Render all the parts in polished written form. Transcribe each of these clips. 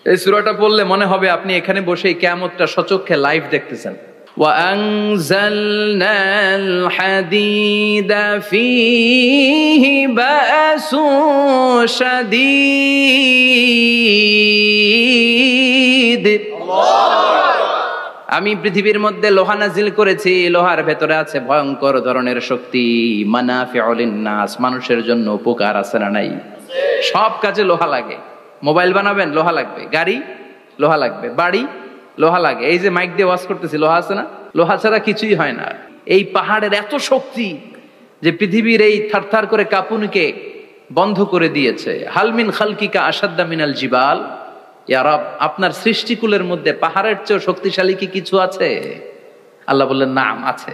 এই সূরাটা পড়লে মনে হবে আপনি এখানে বসেই কিয়ামতটা সচক্ষে লাইভ দেখতেছেন। وأنزلنا الحديد فيه بأس شديد আমি পৃথিবীর মধ্যে লোহা নাজিল করেছি, লোহার ভেতরে আছে ভয়ঙ্কর ধরনের শক্তি। মানাফিউল লিন্নাস, মানুষের জন্য উপকার আছে না নাই? সব কাজে লোহা লাগে। মোবাইল বানাবেন, লোহা লাগবে। গাড়ি, লোহা লাগবে। বাড়ি, লোহা লাগে। এই যে মাইক দিয়ে ওয়াজ করতেছি, লোহা আছে না? লোহা ছাড়া কিছুই হয় না। এই পাহাড়ের এত শক্তি যে পৃথিবীর এই থারথার করে কাঁপুনিকে বন্ধ করে দিয়েছে। হালমিন খালকিকা আসাদ্দা মিনাল জিবাল, ইয়া রব, আপনার সৃষ্টিকুলের মধ্যে পাহাড়ের চেয়ে শক্তিশালী কি কিছু আছে? আল্লাহ বললেন নাম আছে।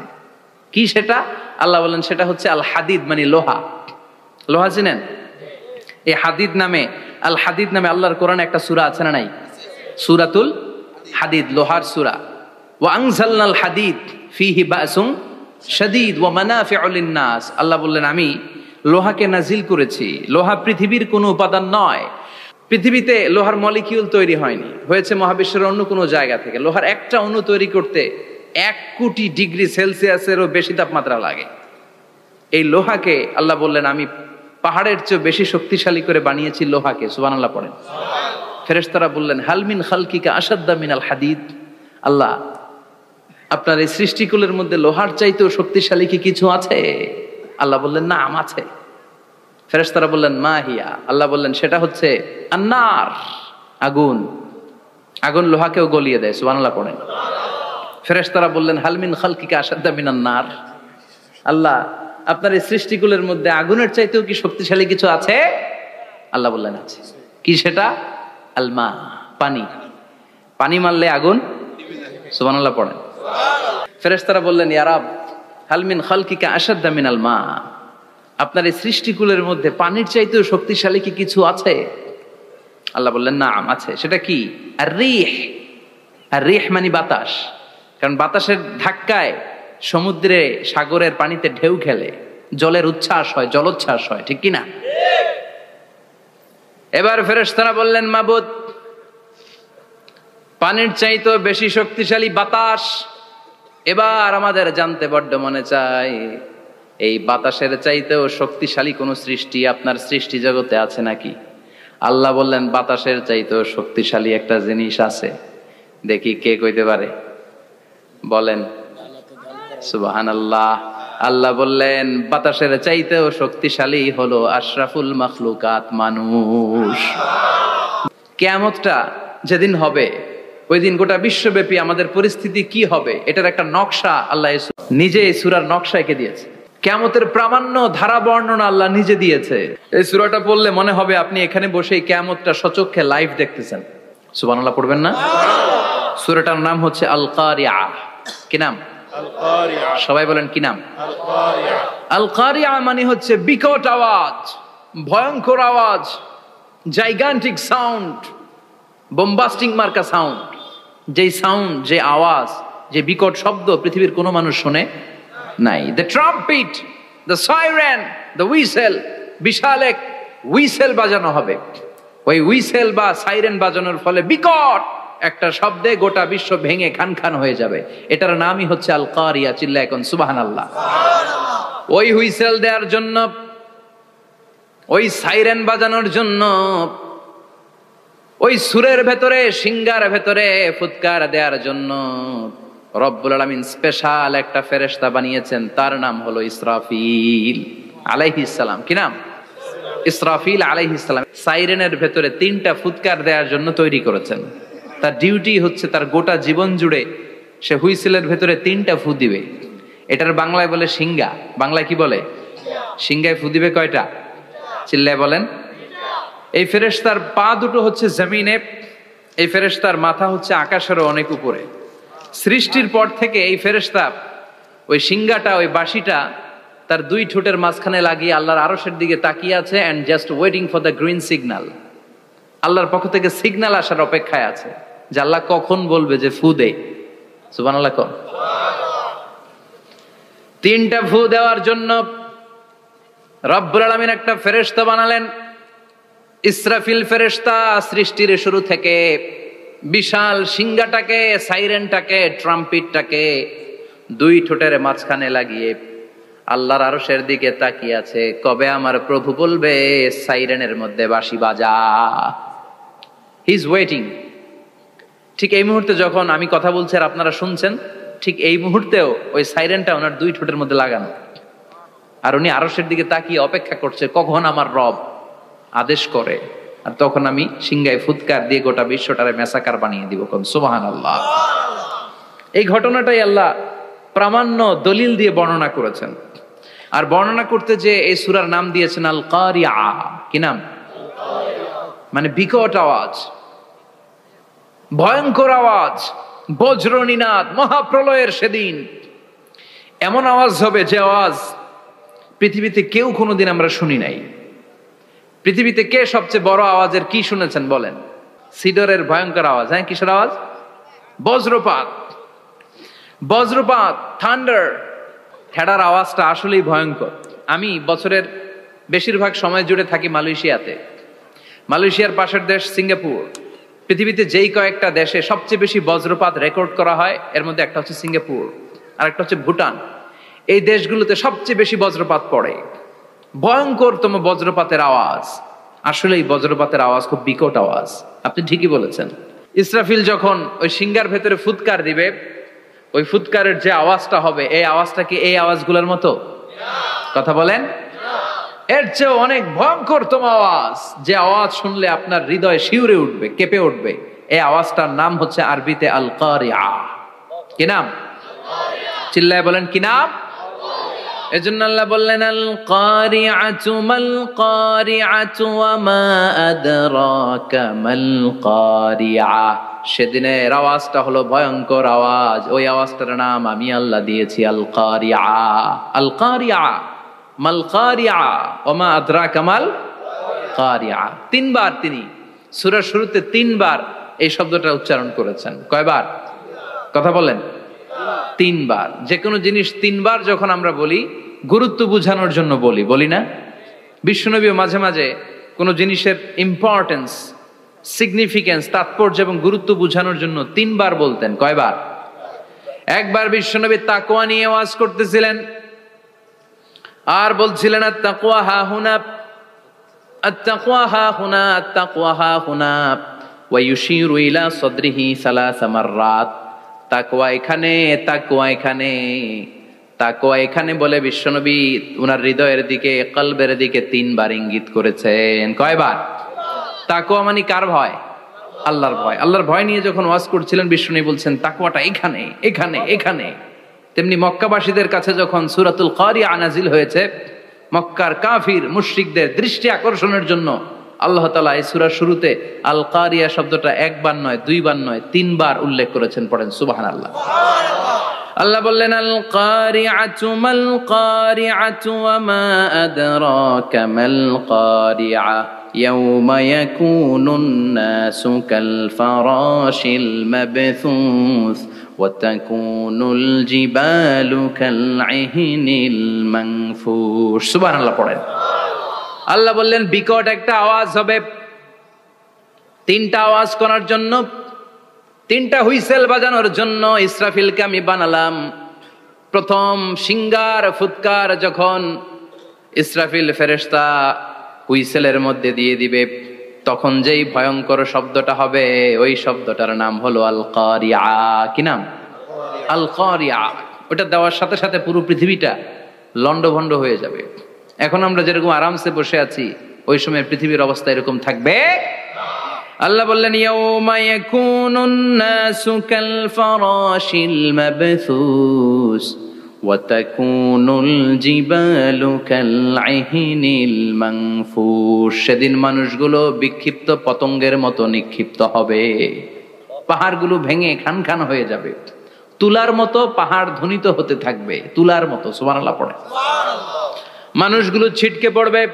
কি সেটা? আল্লাহ বললেন সেটা হচ্ছে আল হাদিদ, মানে লোহা। লোহা চিনেন? এই হাদিদ নামে, আল হাদিদ নামে আল্লাহর কোরআনে একটা সূরা আছে না নাই? সূরাতুল হাদিদ, লোহার সূরা। ওয়া আনজালনাল হাদিদ ফীহি বাসুন শাদীদ ওয়া মানাফিউল লিন্নাস। আল্লাহ বললেন আমি লোহাকে নাজিল করেছি। লোহা পৃথিবীর কোনো উপাদান নয়। পৃথিবীতে লোহার মলিকিউল তৈরি হয়নি, হয়েছে মহাবিশ্বের অন্য কোনো জায়গা থেকে। লোহার একটা অণু তৈরি করতে 1 কোটি ডিগ্রি সেলসিয়াসেরও বেশি তাপমাত্রা লাগে। এই লোহাকে আল্লাহ বললেন আমি পাহাড়ের চেয়ে বেশি শক্তিশালী করে বানিয়েছি লোহাকে। সুবহানাল্লাহ পড়েন। ফেরেশতারা বললেন হালমিন খালকিকা আসাদ্দা মিনাল হাদিদ। আল্লাহ, আপনার এই সৃষ্টিকুলের মধ্যে লোহার চাইতেও শক্তিশালী কি কিছু আছে? আল্লাহ বললেন নাম আছে। ফেরেশতারা বললেন মা হিয়া। আল্লাহ বললেন সেটা হচ্ছে আন্নার, আগুন। আগুন লোহাকেও গলিয়ে দেয়। সুবহানাল্লাহ পড়েন। ফেরেশতারা বললেন হালমিন খালকিকা আসাদ্দা মিনান নার। আল্লাহ, আপনার এই সৃষ্টিকুলের মধ্যে আগুনের চাইতেও কি শক্তিশালী কিছু আছে? আল্লাহ বললেন আছে। কি সেটা? আলমা, পানি। পানি মারলে আগুন। সুবহানাল্লাহ পড়েন। ফেরেশতারা বললেন ইয়া রব, হালমিন খালকিকা আসাদ্দা মিনাল মা, আপনার এই সৃষ্টিকুলের মধ্যে পানির চাইতেও শক্তিশালী কি কিছু আছে? আল্লাহ বললেন নাম আছে। সেটা কি? আর রিহ। আর রিহ মানে বাতাস। কারণ বাতাসের ধাক্কায় সমুদ্রে, সাগরের পানিতে ঢেউ খেলে, জলের উচ্ছ্বাস হয়, জলোচ্ছ্বাস হয়, ঠিক কিনা? এবার ফেরেশতারা বললেন মাবুদ, পানির চাইতেও বেশি শক্তিশালী বাতাস। এবার আমাদের জানতে বড্ড মনে চায়, এই বাতাসের চাইতেও শক্তিশালী কোন সৃষ্টি আপনার সৃষ্টি জগতে আছে নাকি? আল্লাহ বললেন বাতাসের চাইতেও শক্তিশালী একটা জিনিস আছে। দেখি কে কইতে পারে, বলেন। সুবহানাল্লাহ। আল্লাহ বললেন বাতাসের চাইতেও শক্তিশালী হলো আশরাফুল মাখলুকাত, মানুষ। কিয়ামতটা যেদিন হবে, ওই দিন গোটা বিশ্বব্যাপী আমাদের পরিস্থিতি কি হবে এটার একটা নকশা আল্লাহ নিজে এই সূরার নকশা এঁকে দিয়েছে। কিয়ামতের প্রামাণ্য ধারা বর্ণনা আল্লাহ নিজে দিয়েছে। এই সূরাটা পড়লে মনে হবে আপনি এখানে বসেই কিয়ামতটা সচক্ষে লাইভ দেখতেছেন। সুবহানাল্লাহ পড়বেন না? সূরাটার নাম হচ্ছে আল কারিয়া। কি নাম? আল কারিয়া। সবাই বলেন কি নাম? আল কারিয়া। আল কারিয়া মানে হচ্ছে বিকট আওয়াজ, ভয়ঙ্কর আওয়াজ, জাইগান্টিক সাউন্ড, বোম্বাস্টিং মার্কা সাউন্ড। যেই সাউন্ড, যে আওয়াজ, যে বিকট শব্দ পৃথিবীর কোনো মানুষ শুনে নাই। The trumpet, the siren, the whistle, বিশাল এক হুইসেল বাজানো হবে। ওই হুইসেল বা সাইরেন বাজানোর ফলে বিকট একটা শব্দে গোটা বিশ্ব ভেঙে খান খান হয়ে যাবে। এটার নামই হচ্ছে আল কারিয়া। চিল্লায় এখন সুবহানাল্লাহ। ওই হুইসেল দেওয়ার জন্য, ওই সাইরেন বাজানোর জন্য, ওই সুরের ভেতরে, সিঙ্গার ভেতরে ফুৎকার দেওয়ার জন্য রব্বুল আলামিন স্পেশাল একটা ফেরেশতা বানিয়েছেন। তার নাম হলো ইসরাফিল আলাইহিস সালাম। কি নাম? ইসরাফিল আলাইহিস সালাম। সাইরেনের ভেতরে 3টা ফুৎকার দেওয়ার জন্য তৈরি করেছেন। তার ডিউটি হচ্ছে তার গোটা জীবন জুড়ে সে হুইসেলের ভেতরে 3টা ফু দিবে। এটার বাংলায় বলে সিঙ্গা। বাংলায় কি বলে? সিঙ্গায় ফু দিবে কয়টা? চিল্লায় বলেন। এই ফেরেশতার পা দুটো হচ্ছে জমিনে, এই ফেরেশতার মাথা হচ্ছে আকাশেরও অনেক উপরে। সৃষ্টির পর থেকে এই ফেরেশতা ওই সিঙ্গাটা, ওই বাঁশিটা তার 2 ঠোঁটের মাঝখানে লাগিয়ে আল্লাহর আরশের দিকে তাকিয়ে আছে, and just waiting for the green signal. আল্লাহর পক্ষ থেকে সিগন্যাল আসার অপেক্ষায় আছে যে আল্লাহ কখন বলবে যে ফু দে। সুবহানাল্লাহ। 3টা ফু দেওয়ার জন্য রব্বুল আলামিন একটা ফেরেশতা বানালেন। ইসরাফিল ফেরেশতা সৃষ্টির শুরু থেকে বিশাল সিংহাটাকে, সাইরেনটাকে, ট্রাম্পিটটাকে দুই ঠোঁটের মাঝখানে লাগিয়ে আল্লাহর আরশের দিকে তাকিয়ে আছে, কবে আমার প্রভু বলবে সাইরেনের মধ্যে বাঁশি বাজা। He is waiting. ঠিক এই মুহূর্তে যখন আমি কথা বলছি আর আপনারা শুনছেন, ঠিক এই মুহূর্তেও ওই সাইরেনটা ওনার দুই ঠোঁটের মধ্যে লাগানো, আর উনি আরশের দিকে তাকিয়ে অপেক্ষা করছে কখন আমার রব আদেশ করে, আর তখন আমি সিংহায় ফুৎকার দিয়ে গোটা বিশ্বটারে মেসাকার বানিয়ে দিব। কোন সুবহানাল্লাহ। এই ঘটনাটাই আল্লাহ প্রামাণ্য দলিল দিয়ে বর্ণনা করেছেন। আর বর্ণনা করতে যে এই সূরার নাম দিয়েছেন আল কারিয়া। কি নাম? মানে বিকট আওয়াজ, ভয়ঙ্কর আওয়াজ, বজ্রনিনাদ, মহাপ্রলয়ের সেদিন এমন আওয়াজ হবে যে আওয়াজ পৃথিবীতে কেউ কোনোদিন আমরা শুনি নাই। পৃথিবীতে কে সবচেয়ে বড় আওয়াজের কি শুনেছেন বলেন? সিডরের ভয়ঙ্কর আওয়াজ। হ্যাঁ, কিসের আওয়াজ? বজ্রপাত। বজ্রপাত, থান্ডার। ঠেডার আওয়াজটা আসলেই ভয়ঙ্কর। আমি বছরের বেশিরভাগ সময় জুড়ে থাকি মালয়েশিয়াতে। মালয়েশিয়ার পাশের দেশ সিঙ্গাপুর। পৃথিবীতে যেই কয়েকটা দেশে সবচেয়ে বেশি বজ্রপাত রেকর্ড করা হয় এর মধ্যে একটা হচ্ছে সিঙ্গাপুর, আর একটা হচ্ছে ভুটান। এই দেশগুলোতে সবচেয়ে বেশি বজ্রপাত পড়ে। ভয়ঙ্করতম বজ্রপাতের আওয়াজ। আসলে এই বজ্রপাতের আওয়াজ খুব বিকট আওয়াজ। আপনি ঠিকই বলেছেন। ইসরাফিল যখন ওই সিংহার ভেতরে ফুৎকার দিবে, ওই ফুৎকারের যে আওয়াজটা হবে, এই আওয়াজটা কি এই আওয়াজগুলোর মতো? কথা বলেন। এর চেয়ে অনেক ভয়ঙ্করতম আওয়াজ, যে আওয়াজ শুনলে আপনার হৃদয় শিউরে উঠবে, কেঁপে উঠবে। এই আওয়াজটার নাম হচ্ছে আরবিতে আল কারিয়া। কি নাম? চিল্লায় বলেন কি নাম? এজন্য আল্লাহ বললেন আল কারিআতু মাল কারিআতু ওয়া মা আদরাকা মাল কারিআ। সেদিনের আওয়াজটা হলো ভয়ঙ্কর আওয়াজ। ওই আওয়াজটার নাম আমি আল্লাহ দিয়েছি আল কারিআ। আল কারিআ মাল কারিআ ওয়া মা আদরাকা মাল কারিআ। তিনবার তিনি সূরার শুরুতে তিনবার এই শব্দটা উচ্চারণ করেছেন। কয়বার? কথা বলেন। তিনবার। যে কোনো জিনিস তিনবার যখন আমরা বলি, গুরুত্ব বোঝানোর জন্য বলি না? বিশ্বনবী মাঝে মাঝে কোনো জিনিসের ইম্পর্টেন্স, সিগনিফিকেন্স, তাৎপর্য এবং গুরুত্ব বোঝানোর জন্য তিনবার বলতেন। কয়বার? একবার বিশ্বনবী তাকওয়া নিয়ে ওয়াজ করতেছিলেন আর বলছিলেন আত-তাকওয়া হা হুনা, আত-তাকওয়া হা হুনা, আত-তাকওয়া হা হুনা, ওয়া ইউশিরু ইলা সাদরিহি সালাসা মাররাত। তাকওয়া এখানে, তাকওয়া এখানে, তাকওয়া এখানে বলে বিশ্বনবী উনার হৃদয়ের দিকে, কলবের দিকে তিনবার ইঙ্গিত করেছেন। কয়বার? তাকওয়া মানে কার ভয়? আল্লাহর ভয়। আল্লাহর ভয় নিয়ে যখন ওয়াজ করছিলেন বিশ্বনবী বলছেন তাকওয়াটা এখানে, এখানে, এখানে। তেমনি মক্কাবাসীদের কাছে যখন সূরাতুল কারিয়া নাজিল হয়েছে, মক্কার কাফির মুশরিকদের দৃষ্টি আকর্ষণের জন্য আল্লাহ তাআলা এই সূরার শুরুতে আল কারিয়া শব্দটা একবার নয়, দুইবার নয়, তিনবার উল্লেখ করেছেন। পড়েন সুবহানাল্লাহ। আল্লাহ বললেন আল কারিআতু মাল কারিআতু ওয়া মা আদরাকা মাল কারিআ ইয়াউমা ইয়াকুনুন নাসু কাল ফারাশিল মাবথুস ওয়া তাকুনুল জিবালু কাল ইহনিল মানফুশ। সুবহানাল্লাহ পড়েন। আল্লাহ বললেন বিকট একটা আওয়াজ হবে। তিনটা আওয়াজ করার জন্য, তিনটা হুইসেল বাজানোর জন্য ইসরাফিলকে আমি বানালাম। প্রথম সিংহার ফুৎকার যখন ইসরাফিল ফেরেশতা হুইসেলের মধ্যে দিয়ে দিবে, তখন যেই ভয়ঙ্কর শব্দটা হবে, ওই শব্দটার নাম হলো আল কারিয়া। কি নাম? আল কারিয়া। ওটা দেওয়ার সাথে সাথে পুরো পৃথিবীটা লন্ডভন্ড হয়ে যাবে। এখন আমরা যেরকম আরামসে বসে আছি, ওই সময় পৃথিবীর অবস্থা এরকম থাকবে। আল্লাহ বললেন ইয়াউমা ইয়াকুনুন নাসু কাল ফারাশিল মাবথুস ওয়া তাকুনুল জিবালু কাল ইহনিল মানফুশ। সেদিন মানুষগুলো বিক্ষিপ্ত পতঙ্গের মতো নিক্ষিপ্ত হবে। পাহাড়গুলো ভেঙে খান খান হয়ে যাবে। তুলার মতো পাহাড় ধ্বনিত হতে থাকবে, তুলার মতো। সুবহানাল্লাহ পড়ে। মানুষগুলো ছিটকে পড়বে।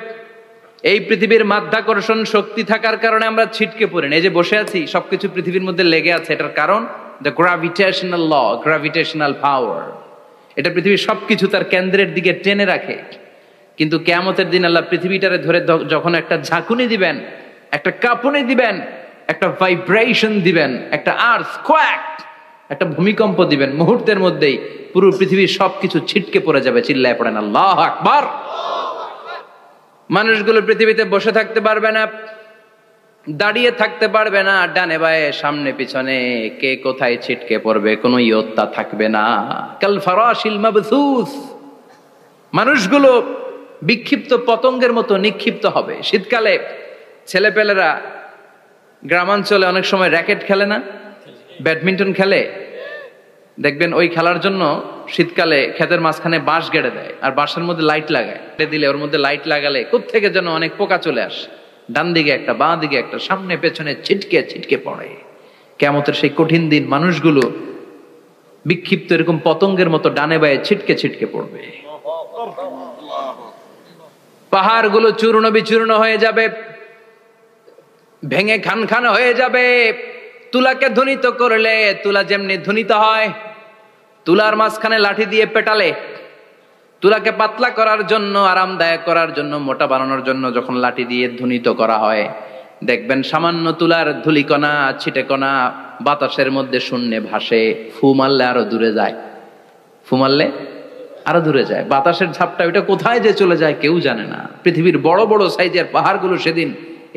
এই পৃথিবীর মাধ্যাকর্ষণ শক্তি থাকার কারণে আমরা ছিটকে পড়ি না। এই যে বসে আছি, সবকিছু পৃথিবীর মধ্যে লেগে আছে। এটার কারণ দ্য গ্র্যাভিটেশনাল ল, গ্র্যাভিটেশনাল পাওয়ার। এটা পৃথিবীর সবকিছু তার কেন্দ্রের দিকে টেনে রাখে। কিন্তু কিয়ামতের দিন আল্লাহ পৃথিবীটারে ধরে যখন একটা ঝাঁকুনি দিবেন, একটা কাঁপুনি দিবেন, একটা ভাইব্রেশন দিবেন, একটা আর্থকোয়াক, একটা ভূমিকম্প দিবেন, মুহূর্তের মধ্যেই পুরো পৃথিবীর সবকিছু ছিটকে পড়ে যাবে। চিল্লায় পড়েন আল্লাহু আকবার। মানুষগুলো পৃথিবীতে বসে থাকতে পারবে না, দাঁড়িয়ে থাকতে পারবে না, ডানে বায়ে সামনে পিছনে কে কোথায় ছিটকে পড়বে কোনো ইয়ত্তা থাকবে না। কাল ফারাশিল মাবথুস, মানুষগুলো বিক্ষিপ্ত পতঙ্গের মতো নিক্ষিপ্ত হবে। শীতকালে ছেলেপেলেরা গ্রামাঞ্চলে অনেক সময় র্যাকেট খেলে না, ব্যাডমিন্টন খেলে, দেখবেন ওই খেলার জন্য শীতকালে ক্ষেতের মাঝখানে বাঁশ গেড়ে দেয় আর বাঁশের মধ্যে লাইট লাগায়, দিলে ওর মধ্যে লাইট লাগালে কোত্থেকে যেন অনেক পোকা চলে আসে, ডান দিকে একটা বাঁ দিকে একটা, সামনে পেছনে ছিটকে ছিটকে পড়ে। কিয়ামতের সেই কঠিন দিন মানুষগুলো বিক্ষিপ্ত এরকম পতঙ্গের মতো ডানে বায়ে ছিটকে ছিটকে পড়বে। পাহাড়গুলো চূর্ণ বিচূর্ণ হয়ে যাবে, ভেঙে খান খান হয়ে যাবে। তুলাকে ধ্বনিত করলে তুলা যেমনি ধ্বনিত হয়, তুলার মাঝখানে লাঠি দিয়ে পেটালে, তুলাকে পাতলা করার জন্য, আরামদায়ক করার জন্য, মোটা বানানোর জন্য যখন লাঠি দিয়ে ধ্বনিত করা হয়, দেখবেন সামান্য তুলার ধুলিকণা ছিটেকণা বাতাসের মধ্যে শূন্যে ভাসে। ফু মারলে আরো দূরে যায়, ফু মারলে আরো দূরে যায়। বাতাসের ঝাপটা ওইটা কোথায় যে চলে যায় কেউ জানে না। পৃথিবীর বড় বড় সাইজের পাহাড়গুলো সেদিন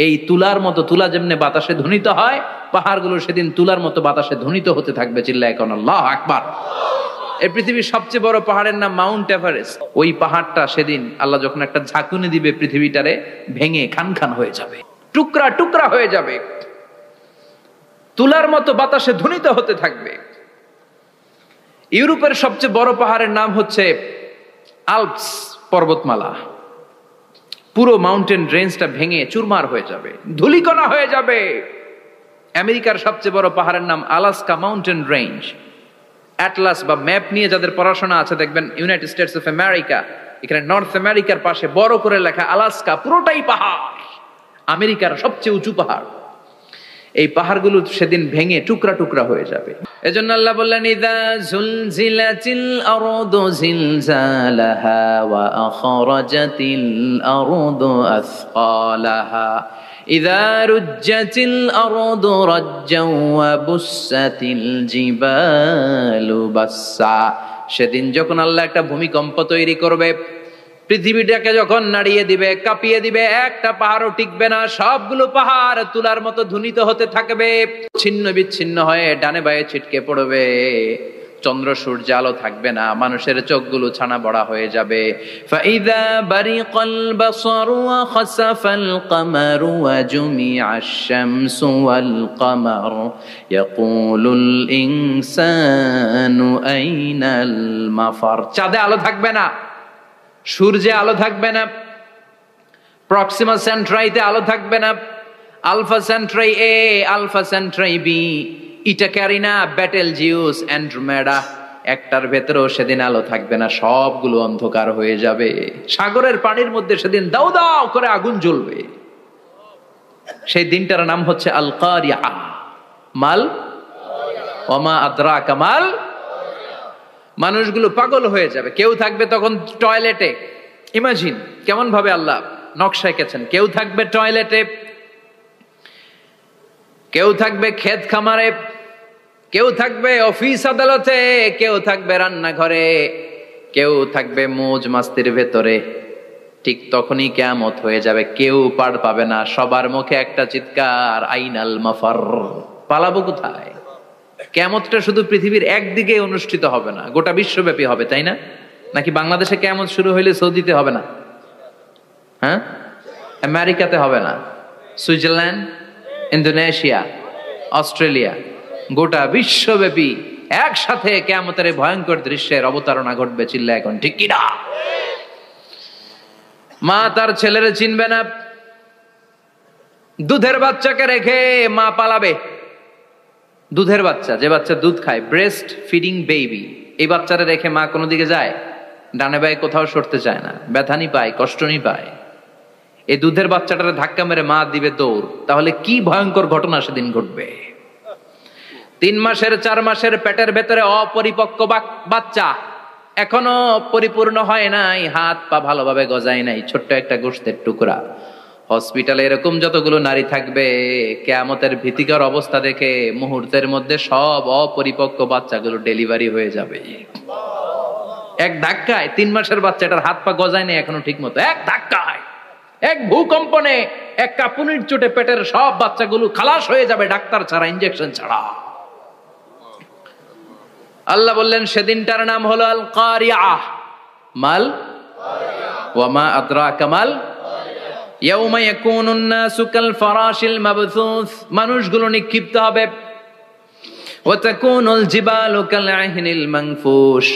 এই তুলার মতো, তুলা যেমনি বাতাসে ধ্বনিত হয়, পাহাড়গুলো সেদিন তুলার মতো বাতাসে ধ্বনিত হতে থাকবে। চিল্লায় এখন আল্লাহু আকবার। এই পৃথিবীর সবচেয়ে বড় পাহাড়ের নাম মাউন্ট এভারেস্ট। ওই পাহাড়টা সেদিন আল্লাহ যখন একটা ঝাঁকুনি দিবে, পৃথিবীটারে ভেঙে খান খান হয়ে যাবে, টুকরা টুকরা হয়ে যাবে, তুলার মতো বাতাসে ধ্বনিত হতে থাকবে। ইউরোপের সবচেয়ে বড় পাহাড়ের নাম হচ্ছে আল্পস পর্বতমালা। পুরো মাউন্টেন রেঞ্জটা ভেঙে চুরমার হয়ে যাবে, ধূলিকণা হয়ে যাবে। আমেরিকার সবচেয়ে বড় পাহাড়ের নাম আলাস্কা মাউন্টেন রেঞ্জ। অ্যাটলাস বা ম্যাপ নিয়ে যাদের পড়াশোনা আছে দেখবেন ইউনাইটেড স্টেটস অফ আমেরিকা, এখানে নর্থ আমেরিকার পাশে বড় করে লেখা আলাস্কা, পুরোটাই পাহাড়, আমেরিকার সবচেয়ে উঁচু পাহাড়। এই পাহাড়গুলো সেদিন ভেঙে টুকরা টুকরা হয়ে যাবে। এজন্য আল্লাহ বললেন, ইযা যুলজিলাতিল আরদু জিলজালাহা ওয়া আখরাজাতিল আরদু আসকালাহা ইযা রুজ্জাতিল আরদু রাজ্জাও ওয়া বুসাতিল জিবালু বাসসা। সেদিন যখন আল্লাহ একটা ভূমিকম্প তৈরি করবে, পৃথিবীটাকে যখন নাড়িয়ে দিবে, কাঁপিয়ে দিবে, একটা পাহাড়ও টিকবে না, সবগুলো পাহাড় তুলার মতো ধ্বনিত হতে থাকবে, ছিন্ন বিচ্ছিন্ন হয়ে ডানে বায়ে ছিটকে পড়বে। চন্দ্র সূর্য আলো থাকবে না, মানুষের চোখগুলো ছানা বড়া হয়ে যাবে। ফাইদা বারিকাল বাসারু ওয়া খাসাফাল কামারু ওয়া জুমিআশ শামসু ওয়াল কামার ইয়াকুলুল ইনসানু আইনাল মাফার। চাঁদে আলো থাকবে না, সূর্যে আলো থাকবে না, প্রক্সিমা সেন্ট্রাইতে আলো থাকবে না, আলফা সেন্ট্রাই এ, আলফা সেন্ট্রাই বি, ইটা ক্যারিনা, ব্যাটেল জিউস, অ্যান্ড্রোমেডা, একটার ভেতরেও সেদিন আলো থাকবে না, সবগুলো অন্ধকার হয়ে যাবে। সাগরের পানির মধ্যে সেদিন দাউ দাউ করে আগুন জ্বলবে। সেই দিনটার নাম হচ্ছে আল কারিয়া। মাল ওমা আদরাকা মাল। মানুষগুলো পাগল হয়ে যাবে। কেউ থাকবে তখন টয়লেটে, ইমাজিন কেমন ভাবে আল্লাহ নকশা এঁকেছেন। কেউ থাকবে টয়লেটে, কেউ থাকবে ক্ষেত খামারে, কেউ থাকবে অফিস আদালতে, কেউ থাকবে রান্নাঘরে, কেউ থাকবে মৌজ মাস্তির ভেতরে। ঠিক তখনই কিয়ামত হয়ে যাবে, কেউ পার পাবে না। সবার মুখে একটা চিৎকার, আইনাল মাফার। পালাবো কোথায়? কিয়ামতটা শুধু পৃথিবীর একদিকে অনুষ্ঠিত হবে না, গোটা বিশ্বব্যাপী হবে, তাই না? নাকি বাংলাদেশে কিয়ামত শুরু হইলে সৌদিতে হবে না? হ্যাঁ, আমেরিকাতে হবে না, সুইজারল্যান্ড, ইন্দোনেশিয়া, অস্ট্রেলিয়া, গোটা বিশ্বব্যাপী একসাথে কিয়ামতের ভয়ঙ্কর দৃশ্যের অবতারণা ঘটবে। চিল্লা এখন ঠিক কিনা? মা তার ছেলেরে চিনবে না, দুধের বাচ্চাকে রেখে মা পালাবে। দুধের বাচ্চা, যে বাচ্চা দুধ খায়, ব্রেস্ট ফিডিং বেবি, এই বাচ্চারা রেখে মা কোনো দিকে যায়? ডানে বায়ে কোথাও সরতে চায় না, ব্যথানি পায়, কষ্টনি পায়। এই দুধের বাচ্চাটারে ধাক্কা মেরে মা দিবে দৌড়। তাহলে কি ভয়ঙ্কর ঘটনা সেদিন ঘটবে। 3 মাসের 4 মাসের পেটের ভেতরে অপরিপক্ক বাচ্চা, এখনো পরিপূর্ণ হয় নাই, হাত পা ভালোভাবে গজায় নাই, ছোট্ট একটা গোশতের টুকরা। হসপিটালে এরকম যতগুলো নারী থাকবে, কিয়ামতের ভীতিকর অবস্থা দেখে মুহূর্তের মধ্যে সব অপরিপক্ক বাচ্চাগুলো ডেলিভারি হয়ে যাবে। এক ধাক্কায় 3 মাসের বাচ্চাটার হাত পা গজায় নেই এখনো ঠিক মতো, এক ধাক্কায়, এক ভূকম্পনে, এক কাঁপুনির চোটে পেটের সব বাচ্চাগুলো খালাস হয়ে যাবে ডাক্তার ছাড়া, ইনজেকশন ছাড়া। আল্লাহ বললেন সেদিনটার নাম হলো আল কারিআহ। মাল ওয়া মা আদরাকা মাল ইয়াউমা ইয়াকুনুন নাসু কাল ফারাশিল মাবথুস, মানুষগুলো নিক্ষিপ্ত হবে। ওয়া তাকুনুল জিবালু কাল আহিনিল মানফুশ,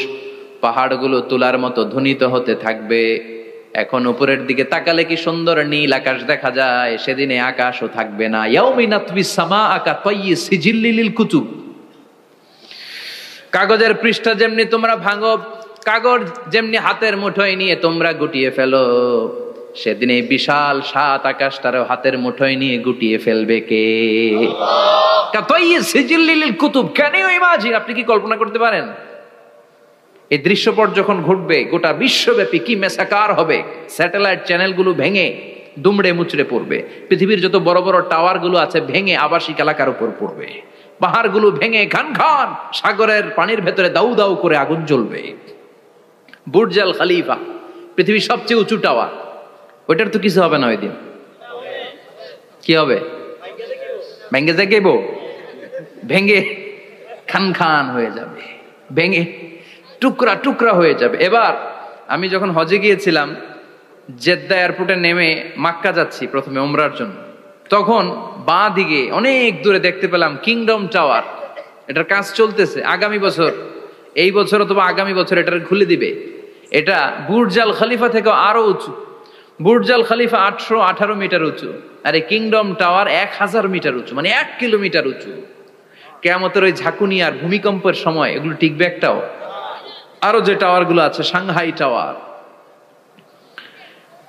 পাহাড়গুলো তুলার মতো ধ্বনিত হতে থাকবে। এখন উপরের দিকে তাকালে কি সুন্দর নীল আকাশ দেখা যায়, সেদিনে আকাশও থাকবে না। ইয়াউমিন নাতবিস সামাআ কাতায়্যি সিজিল্লিল লিল কুতুব, কাগজের পৃষ্ঠা যেমনি তোমরা ভাঙো, কাগজ যেমনি হাতের মুঠোয় নিয়ে তোমরা গুটিয়ে ফেলো, সেদিন এই বিশাল 7 আকাশটারও হাতের মুঠোয় নিয়ে গুটিয়ে ফেলবে কে? কাতায়্যি সিজিল্লিল লিল কুতুব। Can you imagine? আপনি কি কল্পনা করতে পারেন এই দৃশ্যপট যখন ঘটবে গোটা বিশ্বব্যাপী কি মেসাকার হবে? স্যাটেলাইট চ্যানেলগুলো ভেঙে দুমড়ে মুচড়ে পড়বে, পৃথিবীর যত বড় বড় টাওয়ারগুলো আছে ভেঙে আবাসিক এলাকার উপর পড়বে, পাহাড়গুলো ভেঙে খান খান সাগরের পানির ভেতরে দাউ দাউ করে আগুন জ্বলবে। বুর্জ আল খলিফা পৃথিবীর সবচেয়ে উঁচু টাওয়ার, ওইটার তো কিছু হবে না ওই দিন। কি হবে? ভেঙে যাইব, ভেঙে খান খান হয়ে যাবে, ভেঙে টুকরা টুকরা হয়ে যাবে। এবার আমি যখন হজে গিয়েছিলাম, জেদ্দা এয়ারপোর্টে নেমে মক্কা যাচ্ছি প্রথমে উমরার জন্য, তখন বাঁ দিকে অনেক দূরে দেখতে পেলাম কিংডম টাওয়ার। এটার কাজ চলতেছে, আগামী বছর, এই বছর অথবা আগামী বছর এটার খুলে দিবে। এটা বুর্জ আল খলিফা থেকে আরো উঁচু। বুর্জ আল খলিফা 818 মিটার উঁচু, আর এই কিংডম টাওয়ার 1000 মিটার উঁচু, মানে 1 কিলোমিটার উঁচু। কিয়ামতের ওই ঝাঁকুনি আর ভূমিকম্পের সময় এগুলো টিকবে একটাও? আরো যে টাওয়ার গুলো আছে, সাংহাই টাওয়ার,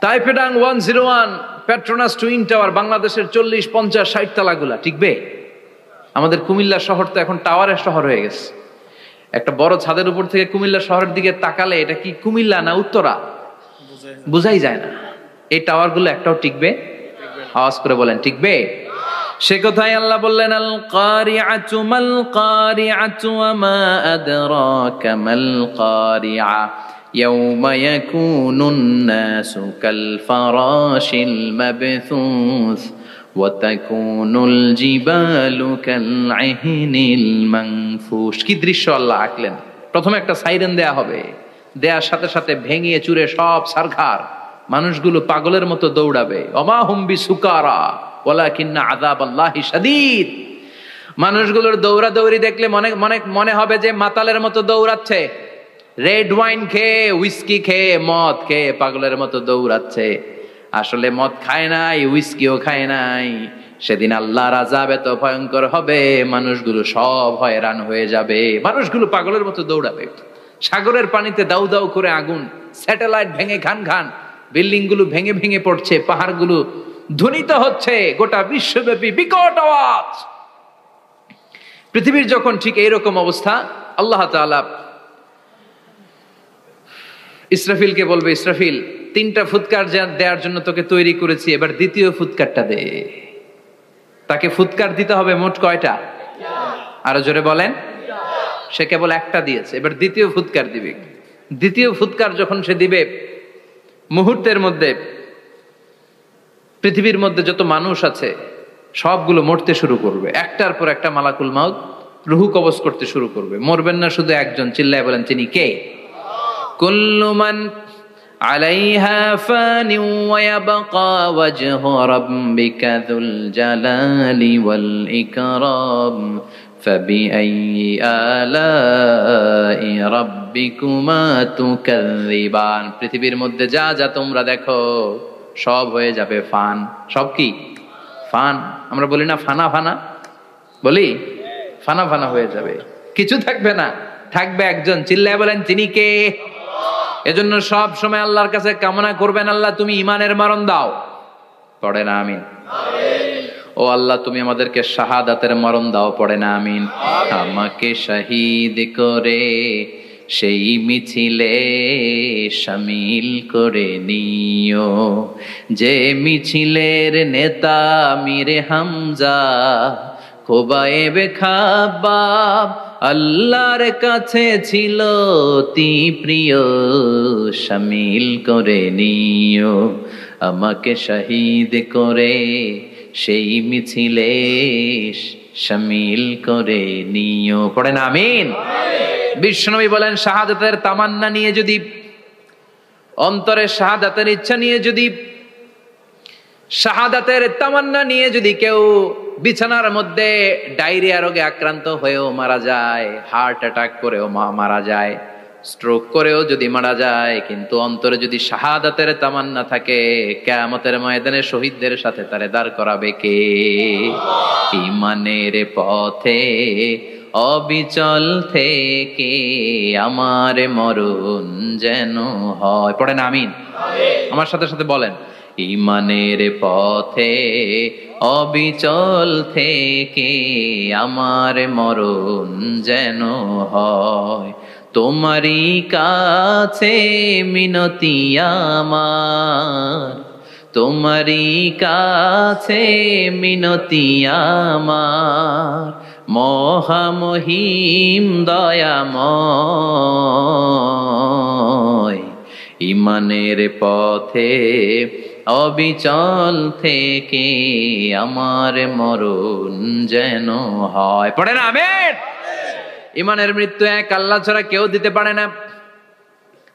তাইপেডাং 101, পেট্রোনাস টুইন টাওয়ার, বাংলাদেশের 40, 50, 60 তালাগুলা টিকবে? আমাদের কুমিল্লা শহর তো এখন টাওয়ারের শহর হয়ে গেছে। একটা বড় ছাদের উপর থেকে কুমিল্লা শহরের দিকে তাকালে এটা কি কুমিল্লা না উত্তরা বুঝাই যায় না। এই টাওয়ার গুলো একটাও টিকবে? আওয়াজ করে বলেন টিকবে? সে কথাই আল্লাহ বললেন আল কারিআতু মাল কারিআতু ওয়া মা আদরাকা মাল কারিআ ইয়াউমা ইয়াকুনুন নাসু কাল ফারাশিল মাবথুস ওয়া তাকুনুল জিবালু কাল আহিনিল মানফুশ। কি দৃশ্য আল্লাহ আঁকলেন! প্রথমে একটা সাইরেন দেয়া হবে, দেয়ার সাথে সাথে ভেঙে চুরে সব সারখার, মানুষগুলো পাগলের মতো দৌড়াবে। ওমা হুম বিসুকারা ওয়ালাকিন্না আযাবাল্লাহি শাদীদ। মানুষগুলোর দৌড়াদৌড়ি দেখলে মনে হবে যে মাতালের মতো দৌড়াচ্ছে, রেড ওয়াইন খেয়ে, হুইস্কি খেয়ে, মদ খেয়ে পাগলের মতো দৌড়াচ্ছে। আসলে মদ খায় নাই, হুইস্কিও খায় নাই। সেদিন আল্লাহর আযাব এত ভয়ঙ্কর হবে, মানুষগুলো সব হয়রান হয়ে যাবে, মানুষগুলো পাগলের মতো দৌড়াবে। সাগরের পানিতে দাউ দাউ করে আগুন, স্যাটেলাইট ভেঙে খান খান, বিল্ডিং গুলো ভেঙে ভেঙে পড়ছে, পাহাড়গুলো ধ্বনিত হচ্ছে, গোটা বিশ্বব্যাপী বিকট আওয়াজ। পৃথিবীর যখন ঠিক এইরকম অবস্থা, আল্লাহ তাআলা ইসরাফিলকে বলবে, ইসরাফিল 3টা ফুৎকার দেওয়ার জন্য তোকে তৈরি করেছি, এবার দ্বিতীয় ফুৎকারটা দে। তাকে ফুৎকার দিতে হবে মোট কয়টা? আরো জোরে বলেন। সে কেবল একটা দিয়েছে, এবার দ্বিতীয় ফুৎকার দিবে। দ্বিতীয় ফুৎকার যখন সে দিবে, মুহূর্তের মধ্যে পৃথিবীর মধ্যে যত মানুষ আছে সবগুলো মরতে শুরু করবে, একটার পর একটা মালাকুল মাউত রুহু কবজ করতে শুরু করবে। মরবেন না শুধু একজন, চিল্লায় বলেন তিনি কে? কুল্লু মান আলাইহা ফানি ওয়া ইয়াবকা ওয়াজহু রাব্বিকা যুল জালালি ওয়াল ইকরাম ফাবিআইয়ি আলাই রাব্বিকুমা তুকাযযিবান। পৃথিবীর মধ্যে যা যা তোমরা দেখো সব হয়ে যাবে ফান। সব কি? ফান। আমরা বলি না ফানা ফানা, বলি ফানা ফানা হয়ে যাবে, কিছু থাকবে না, থাকবে একজন, চিল্লায় বলেন তিনি কে? এজন্য সব সময় আল্লাহর কাছে কামনা করবেন, আল্লাহ তুমি ঈমানের মরণ দাও। পড়ে না আমিন? ও আল্লাহ তুমি আমাদেরকে শাহাদাতের মরণ দাও। পড়ে না আমিন? আমাকে শহীদ করে সেই মিছিলে শামিল করে নিও। যে মিছিলের নেতা মীরে হামজা, খোবায়েবে খাব্বাব আল্লাহর কাছে ছিল অতি প্রিয়, শামিল করে নিও। আমাকে শহীদ করে সেই মিছিলে শামিল করে নিও। পড়েন আমিন। বিশ্বনবী বলেন, শাহাদাতের তামান্না নিয়ে যদি, অন্তরে শাহাদাতের ইচ্ছা নিয়ে যদি, শাহাদাতের তামান্না নিয়ে যদি কেউ বিছানার মধ্যে ডায়রিয়া রোগে আক্রান্ত হয়েও মারা যায়, হার্ট অ্যাটাক করেও মারা যায়, স্ট্রোক করেও যদি মারা যায়, কিন্তু অন্তরে যদি শাহাদাতের তামান্না থাকে, কিয়ামতের ময়দানে শহীদদের সাথে তারে দাঁড় করাবে কে? ঈমানের পথে অবিচল থেকে আমার মরণ যেন হয়। পড়েন আমিন। আমার সাথে সাথে বলেন, ঈমানের পথে অবিচল থেকে আমার মরণ যেন হয়। তোমারই কাছে মিনতি আমার, তোমারই কাছে মিনতি আমার, মহামহিম দয়াময়। ঈমানের পথে অবিচল থেকে আমার মরণ যেন হয়। পড়েন আমিন। ঈমানের মৃত্যু এক আল্লাহ ছাড়া কেউ দিতে পারে না,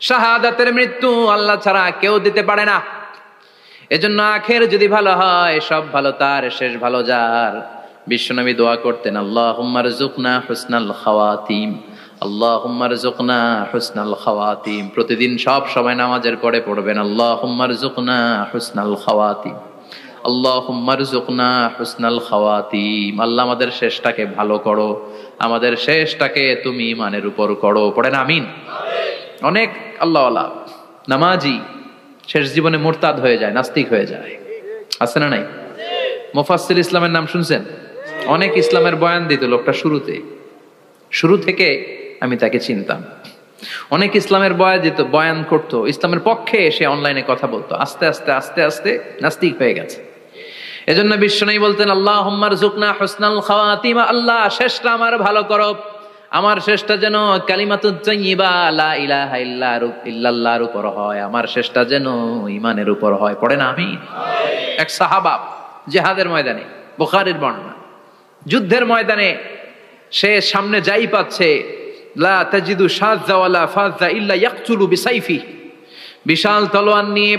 শাহাদাতের মৃত্যু আল্লাহ ছাড়া কেউ দিতে পারে না। এজন্য আখের যদি ভালো হয়, সব ভালো তার, শেষ ভালো যার। বিশ্বনবী দোয়া করতেন, আল্লাহুম্মা রযুকনা হুসনাল খাওয়াতিম, আল্লাহুম্মা রযুকনা হুসনাল খাওয়াতিম। প্রতিদিন সব সময় নামাজের পরে পড়বেন, আল্লাহুম্মা রযুকনা হুসনাল খাওয়াতিম, আল্লাহুম্মা রযুকনা হুসনাল খাওয়াতিম। আল্লাহ আমাদের শেষটাকে ভালো করো, আমাদের শেষটাকে তুমি ঈমানের উপর করো। পড়েন আমিন। অনেক আল্লাহওয়ালা নামাজি শেষ জীবনে মুরতাদ হয়ে যায়, নাস্তিক হয়ে যায়, আছে না নাই? মুফাসসির ইসলামের নাম শুনছেন? অনেক ইসলামের বয়ান দিত লোকটা শুরু থেকে আমি তাকে চিনতাম। অনেক ইসলামের বয়ান করতো, ইসলামের পক্ষে সে অনলাইনে কথা বলতো। আস্তে আস্তে আস্তে আস্তে নাস্তিক হয়ে গেছে। এজন্য বিশ্বনবী বলতেন, আল্লাহুম্মা রযুকনা হুসনাল খাওয়াতিম, আল্লাহ শেষটা আমার ভালো করো, আমার শেষটা যেন কালিমাতুত তাইয়্যিবা লা ইলাহা ইল্লাল্লাহর উপর হয়, আমার শেষটা যেন ঈমানের উপর হয়। পড়েন আমিন। এক সাহাবা জিহাদের ময়দানে, বুখারীর বর্ণনা, যুদ্ধের ময়দানে সে সামনে যাই পাচ্ছে, লা তাজিদু শাযা ওয়ালা ফাযা ইল্লা ইয়াকতুলু বিসাইফি, বিশাল তলোয়ার নিয়ে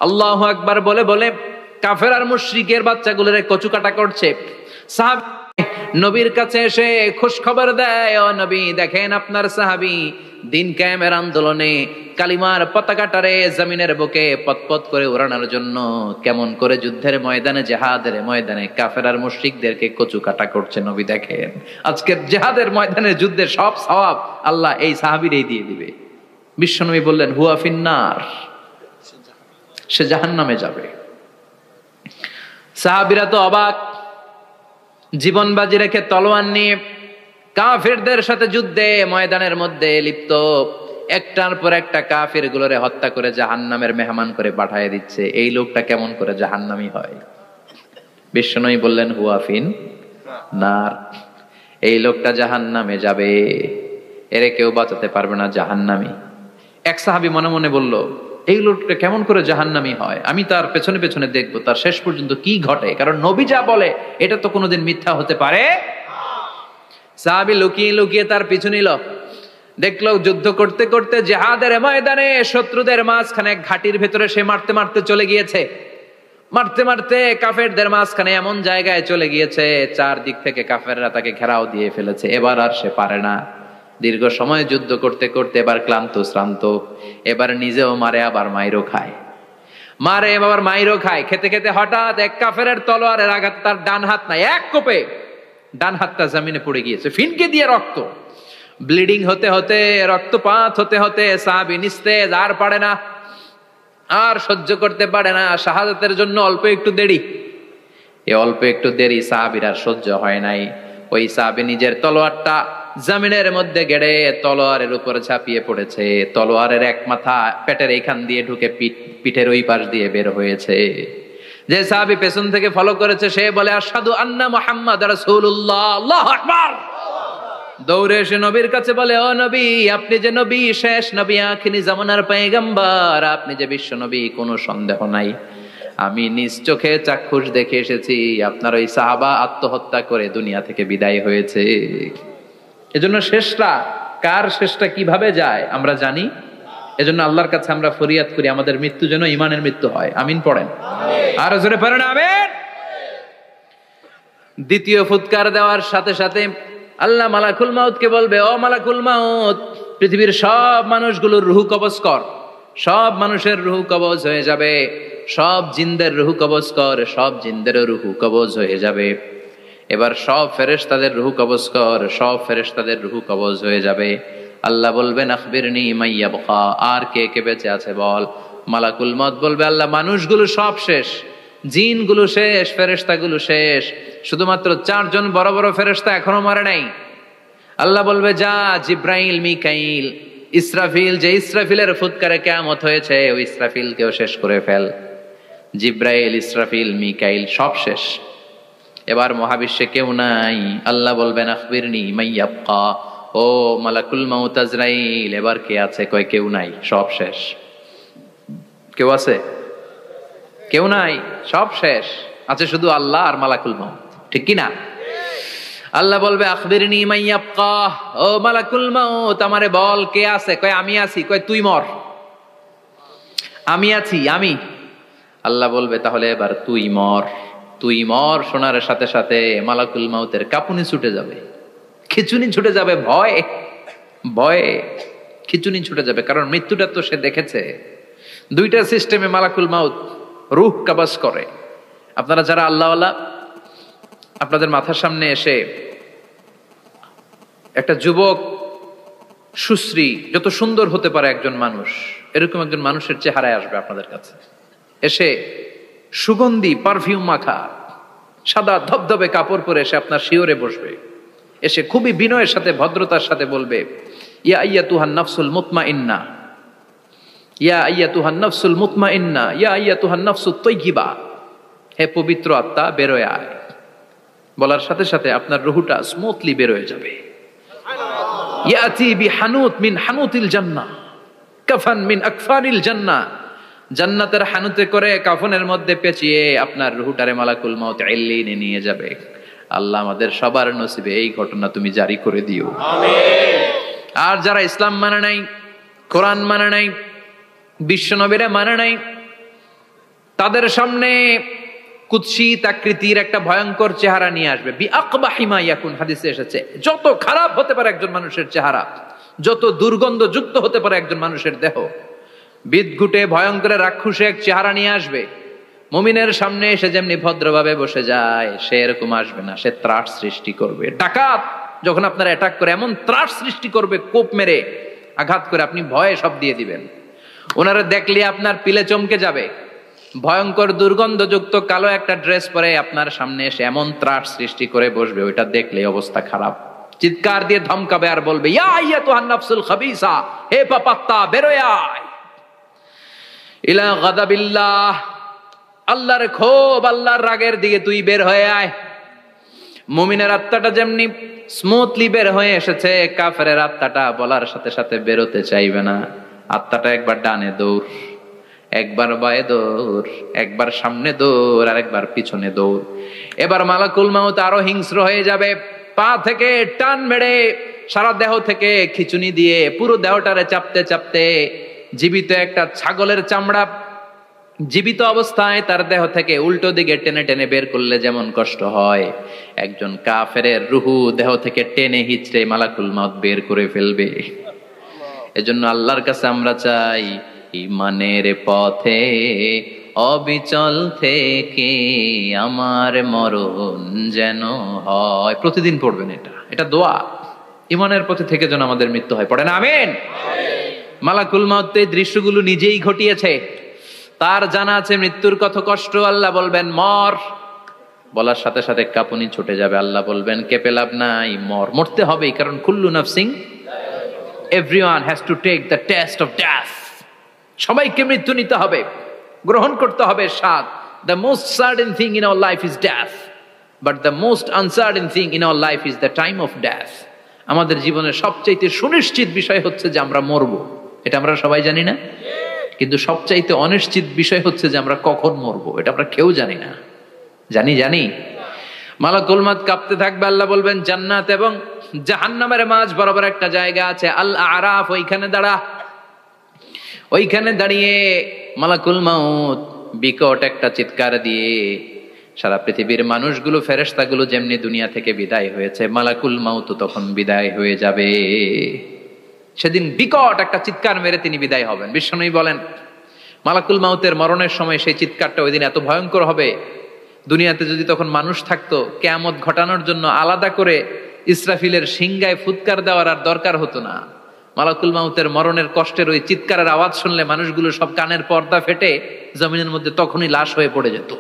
আল্লাহু আকবার বলে বলে কাফের আর মুশরিকের বাচ্চাগুলোরে কচুকাটা করছে। সাহাবী নবীর কাছে এসে খুশ খবর দেয়, ও নবী দেখেন আপনার সাহাবী দিন কায়েমের আন্দোলনে কালিমার পতাকাটারে জমিনের বুকে পতপত করে উড়ানোর জন্য কেমন করে যুদ্ধের ময়দানে, জিহাদের ময়দানে কাফের আর মুশরিকদেরকে কচুকাটা করছে। নবী দেখেন আজকের জিহাদের ময়দানে যুদ্ধের সব সওয়াব আল্লাহ এই সাহাবীরই দিয়ে দিবে। বিশ্বনবী বললেন, হুয়া ফিন্নার, সে জাহান্নামে যাবে। সাহাবীরা তো অবাক, জীবন বাজি রেখে তলোয়ার নিয়ে কাফেরদের সাথে যুদ্ধে ময়দানের মধ্যে লিপ্ত, একটার পর একটা কাফের গুলোরে হত্যা করে জাহান্নামের মেহমান করে পাঠিয়ে দিচ্ছে। এই লোকটা কেমন করে জাহান্নামী হয়? বিশ্বনবী বললেন, হুয়া ফিন নার, এই লোকটা জাহান্নামে যাবে, এরে কেউ বাঁচাতে পারবে না, জাহান্নামী। এক সাহাবী মনে মনে বলল, এই লোকটা কেমন করে জাহান্নামী হয়, আমি তার পেছনে পেছনে দেখবো তার শেষ পর্যন্ত কি ঘটে, কারণ নবী যা বলে এটা তো কোনোদিন মিথ্যা হতে পারে। সাহাবী লুকিয়ে লুকিয়ে তার পিছু নিল, দেখলো যুদ্ধ করতে করতে জিহাদের ময়দানে শত্রুদের মাঝখানে ঘাটির ভেতরে সে মারতে মারতে চলে গিয়েছে, মারতে মারতে কাফেরদের মাঝখানে এমন জায়গায় চলে গিয়েছে চারদিক থেকে কাফেররা তাকে ঘেরাও দিয়ে ফেলেছে। এবার আর সে পারে না, দীর্ঘ সময় যুদ্ধ করতে করতে এবার ক্লান্ত শ্রান্ত, এবার নিজেও মারে আবার মাইরও খায়, মারে আবার মাইরও খায়। খেতে খেতে হঠাৎ এক কাফেরের তলোয়ারের আঘাত তার ডান হাত নাই, এক কোপে ডান হাতটা জমিনে পড়ে গিয়েছে, ফিনকে দিয়ে রক্ত, ব্লিডিং হতে হতে, রক্তপাত হতে হতে সাহাবী নিস্তেজ, আর পারে না, আর সহ্য করতে পারে না। শাহাদাতের জন্য অল্প একটু দেরি, এই অল্প একটু দেরি সাহাবীর আর সহ্য হয় নাই। ওই সাহাবী নিজের তলোয়ারটা জমিনের মধ্যে গেড়ে তলোয়ারের উপর ঝাঁপিয়ে পড়েছে। তলোয়ারের এক মাথা পেটের এইখান দিয়ে ঢুকে পিঠের ওই পাশ দিয়ে বের হয়েছে। যে সাহাবী পেছন থেকে ফলো করেছে সে বলে আশহাদু আন্না মুহাম্মাদ রাসূলুল্লাহ, আল্লাহু আকবার। দৌড়ে এসে নবীর কাছে বলে, ও নবী, আপনি যে নবী, শেষ নবী, আখিরি জামানার পয়গম্বর, আপনি যে বিশ্ব নবী, কোনো সন্দেহ নাই। আমি নিজ চোখে চাক্ষুষ দেখে এসেছি আপনার ওই সাহাবা আত্মহত্যা করে দুনিয়া থেকে বিদায় হয়েছে। এজন্য শেষটা কার, শেষটা কিভাবে যায় আমরা জানি। এজন্য আল্লাহর কাছে আমরা ফরিয়াদ করি আমাদের মৃত্যু যেন ঈমানের মৃত্যু হয়। আমিন পড়েন, আর জোরে পড়েন আমিন। দ্বিতীয় ফুৎকার দেওয়ার সাথে সাথে আল্লাহ মালাকুল মাউতকে বলবে, ও মালাকুল মাউত, পৃথিবীর সব মানুষগুলোর রুহ কবজ কর। সব মানুষের রুহ কবজ হয়ে যাবে। সব জিনদের রুহ কবজ কর। সব জিনদেরও রুহ কবজ হয়ে যাবে। এবার সব ফেরেশতাদের রুহ কবজ কর। সব ফেরেশতাদের রুহ কবজ হয়ে যাবে। আল্লাহ বলবেন আখবিরনি মাইয়া বকা, আর কে কে বেঁচে আছে বল। মালাকুল মউত বলবে, আল্লাহ মানুষগুলো সব শেষ, জিনগুলো শেষ, ফেরেশতাগুলো শেষ, শুধুমাত্র 4 জন বড় বড় ফেরেশতা এখনো মরে নাই। আল্লাহ বলবে, যা জিব্রাইল, মিকাইল, ইসরাফিল, যে ইসরাফিলের ফুৎকারে কিয়ামত হয়েছে ওই ইসরাফিলকেও শেষ করে ফেল। জিব্রাইল, ইসরাফিল, মিকাইল সব শেষ। এবার মহাবিশ্বে কেউ নাই। আল্লাহ বলবেন আখবিরনি মাইয়াবকা, ও মালাকুল মাউত আজরাইল, এবার কে আছে? কয় কেউ নাই, সব শেষ। কেউ আছে? কেউ নাই, সব শেষ। আছে শুধু আল্লাহ আর মালাকুল মাউত, ঠিক কি না? আল্লাহ বলবে আখবিরনি মাইয়াবকা, ও মালাকুল মাউত আমারে বল কে আছে? কয় আমি আছি। কয় তুই মর। আমি আছি, আমি। আল্লাহ বলবে তাহলে এবার তুই মর। তুই মর শোনার সাথে সাথে মালাকুল মাউতের কাঁপুনি ছুটে যাবে, খিচুনি ছুটে যাবে, ভয় ভয়ে খিচুনি ছুটে যাবে। কারণ মৃত্যুটা তো সে দেখেছে। দুইটা সিস্টেমে মালাকুল মাউত রূহ কবজ করে। আপনারা যারা আল্লাহওয়ালা, আপনাদের মাথার সামনে এসে একটা যুবক, সুশ্রী, যত সুন্দর হতে পারে একজন মানুষ, এরকম একজন মানুষের চেহারায় আসবে আপনাদের কাছে। এসে সুগন্ধি পারফিউম মাখা সাদা ধবধবে কাপড় পরে এসে আপনার শিওরে বসবে। এসে খুবই বিনয়ের সাথে, ভদ্রতার সাথে বলবে, ইয়া আইয়াতুহান নাফসুল মুতমাইন্না, ইয়া আইয়াতুহান নাফসুল মুতমাইন্না, ইয়া আইয়াতুহান নাফসুত তাইয়্যিবা, হে পবিত্র আত্মা বেরোয় আয়। বলার সাথে সাথে আপনার রুহটা স্মুথলি বেরোয় যাবে। ইয়াতি বিহানুত মিন হানুতিল জান্নাহ, কাফান মিন আকফানিল জান্নাহ, জান্নাতের হানুতে করে কাফনের মধ্যে পেঁচিয়ে আপনার রুহটারে মালাকুল মাউত ইল্লিনে নিয়ে যাবে। আল্লাহ আমাদের সবার নসিবে এই ঘটনা তুমি জারি করে দিও, আমিন। আর যারা ইসলাম মানে নাই, কোরআন মানে নাই, বিশ্ব নবীরা মানে নাই, তাদের সামনে কুৎসিত আকৃতির একটা ভয়ঙ্কর চেহারা নিয়ে আসবে। বিআকবাহি মা ইয়াকুন, হাদিসে এসেছে যত খারাপ হতে পারে একজন মানুষের চেহারা, যত দুর্গন্ধ যুক্ত হতে পারে একজন মানুষের দেহ, বিদঘুটে ভয়ঙ্কর রাক্ষসে এক চেহারা নিয়ে আসবে। মুমিনের সামনে এসে যেমনি ভদ্রভাবে বসে যায়, সে এরকম আসবে না। সে ত্রাস সৃষ্টি করবে। ডাকাত যখন আপনার অ্যাটাক করে এমন ত্রাস সৃষ্টি করবে, কোপ মেরে আঘাত করে আপনি ভয়ে সব দিয়ে দিবেন। ওনারা দেখলে আপনার পিলে চমকে যাবে। ভয়ঙ্কর দুর্গন্ধযুক্ত কালো একটা ড্রেস পরে আপনার সামনে এসে এমন ত্রাস সৃষ্টি করে বসবে, ওইটা দেখলে অবস্থা খারাপ। চিৎকার দিয়ে ধমকাবে আর বলবে, ইয়া আইয়াতুহান নাফসুল খাবিসা, হে পাপাত্তা বেরোয় আয় ইলা গাদাবিল্লাহ, আল্লাহর ক্ষোভ, আল্লাহর রাগের দিকে তুই বের হয়ে আয়। মুমিনের আত্মাটা যেমনি স্মুথলি বের হয়ে এসেছে, কাফেরের আত্মাটা বলার সাথে সাথে বেরোতে চাইবে না। আত্মাটা একবার ডানে দৌড়, একবার বায়ে দৌড়, একবার সামনে দৌড়, আর একবার পিছনে দৌড়। এবার মালাকুল মাউত আরো হিংস্র হয়ে যাবে। পা থেকে টান মেরে সারা দেহ থেকে খিচুনি দিয়ে পুরো দেহটারে চাপতে চাপতে জীবিত একটা ছাগলের চামড়া জীবিত অবস্থায় তার দেহ থেকে উল্টো দিকে টেনে টেনে বের করলে যেমন কষ্ট হয়, একজন কাফেরের রুহু দেহ থেকে টেনে হিচড়ে মালাকুল মাউত বের করে ফেলবে। এজন্য আল্লাহর কাছে আমরা চাই, ঈমানের পথে অবিচল থেকে আমার মরণ যেন হয়। প্রতিদিন পড়বেন এটা দোয়া। ঈমানের পথে থেকে যেন আমাদের মৃত্যু হয়। পড়েন আমিন। মালাকুল মাউত এই দৃশ্যগুলো নিজেই ঘটিয়েছে, তার জানা আছে মৃত্যুর কত কষ্ট। আল্লাহ বলবেন মর, বলার সাথে সাথে কাঁপুনি ছুটে যাবে। আল্লাহ বলবেন কেঁপে লাভ নাই, মরতে হবে, কারণ কুল্লু নাফসিন, everyone has to take the test of death. সবাইকে মৃত্যু নিতে হবে, গ্রহণ করতে হবে স্বাদ। The most certain thing in our life is death, but the most uncertain thing in our life is the time of death. আমাদের জীবনের সবচাইতে সুনিশ্চিত বিষয় হচ্ছে যে আমরা মরবো, এটা আমরা সবাই জানি না? কিন্তু সবচাইতে অনিশ্চিত বিষয় হচ্ছে যে আমরা কখন মরবো, এটা আমরা কেউ জানি না। জানি মালাকুল মউত কাঁপতে থাকবে। আল্লাহ বলবেন জান্নাত এবং জাহান্নামের মাঝ বরাবর একটা জায়গা আছে, আল আরাফ, ওইখানে দাঁড়া। ওইখানে দাঁড়িয়ে মালাকুল মউত বিকট একটা চিৎকার দিয়ে সারা পৃথিবীর মানুষগুলো, ফেরেশতাগুলো যেমনি দুনিয়া থেকে বিদায় হয়েছে, মালাকুল মউত তখন বিদায় হয়ে যাবে। সেদিন বিকট একটা চিৎকার মেরে তিনি বিদায় হবেন। বিশ্বনবী বলেন মালাকুল মউতের মরণের সময় সেই চিৎকারটা ওই দিন এত ভয়ঙ্কর হবে, দুনিয়াতে যদি তখন মানুষ থাকতো, কিয়ামত ঘটানোর জন্য আলাদা করে ইসরাফিলের সিংগায় ফুৎকার দেওয়ার আর দরকার হতো না। মালাকুল মউতের মরণের কষ্টের ওই চিৎকারের আওয়াজ শুনলে মানুষগুলো সব কানের পর্দা ফেটে জমিনের মধ্যে তখনই লাশ হয়ে পড়ে যেত।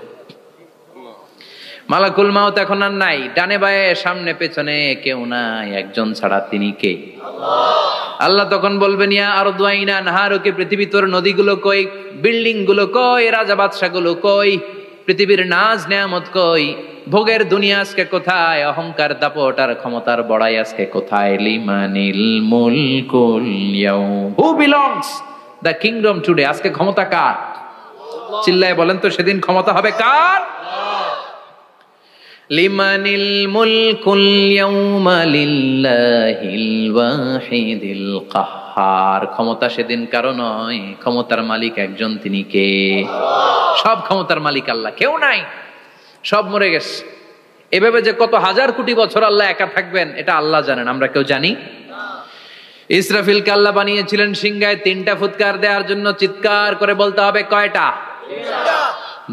মালাকুল মউত এখন আর নাই, ডানে বায়ে সামনে পেছনে কেউ নাই, একজন ছাড়া, তিনি কে? আল্লাহ তখন বলবেন ইয়া আরদু আইনা নাহারুকে, পৃথিবী তোর নদীগুলো কই, বিল্ডিং গুলো কই, রাজা বাদশা গুলো কই, পৃথিবীর নাজ নেয়ামত কই, ভোগের দুনিয়া আজকে কোথায়, অহংকার দাপট আর ক্ষমতার বড়াই আজকে কোথায়? লিমানিল মুলকুল ইয়াউম, who belongs the kingdom today, আজকে ক্ষমতা কার? চিল্লায় বলেন তো সেদিন ক্ষমতা হবে কার? লিমানিল মুলকুল ইয়াউমা লিল্লাহিল ওয়াহিদিল কাহ্হার, ক্ষমতা সেদিন কারো নয়, ক্ষমতার মালিক একজন, তিনি কে? সব ক্ষমতার মালিক আল্লাহ, কেউ নাই, সব মরে গেছে। এভাবে যে কত হাজার কোটি বছর আল্লাহ একা থাকবেন এটা আল্লাহ জানেন, আমরা কেউ জানি? ইসরাফিলকে আল্লাহ বানিয়েছিলেন সিংহায় 3টা ফুৎকার দেওয়ার জন্য, চিৎকার করে বলতে হবে কয়টা?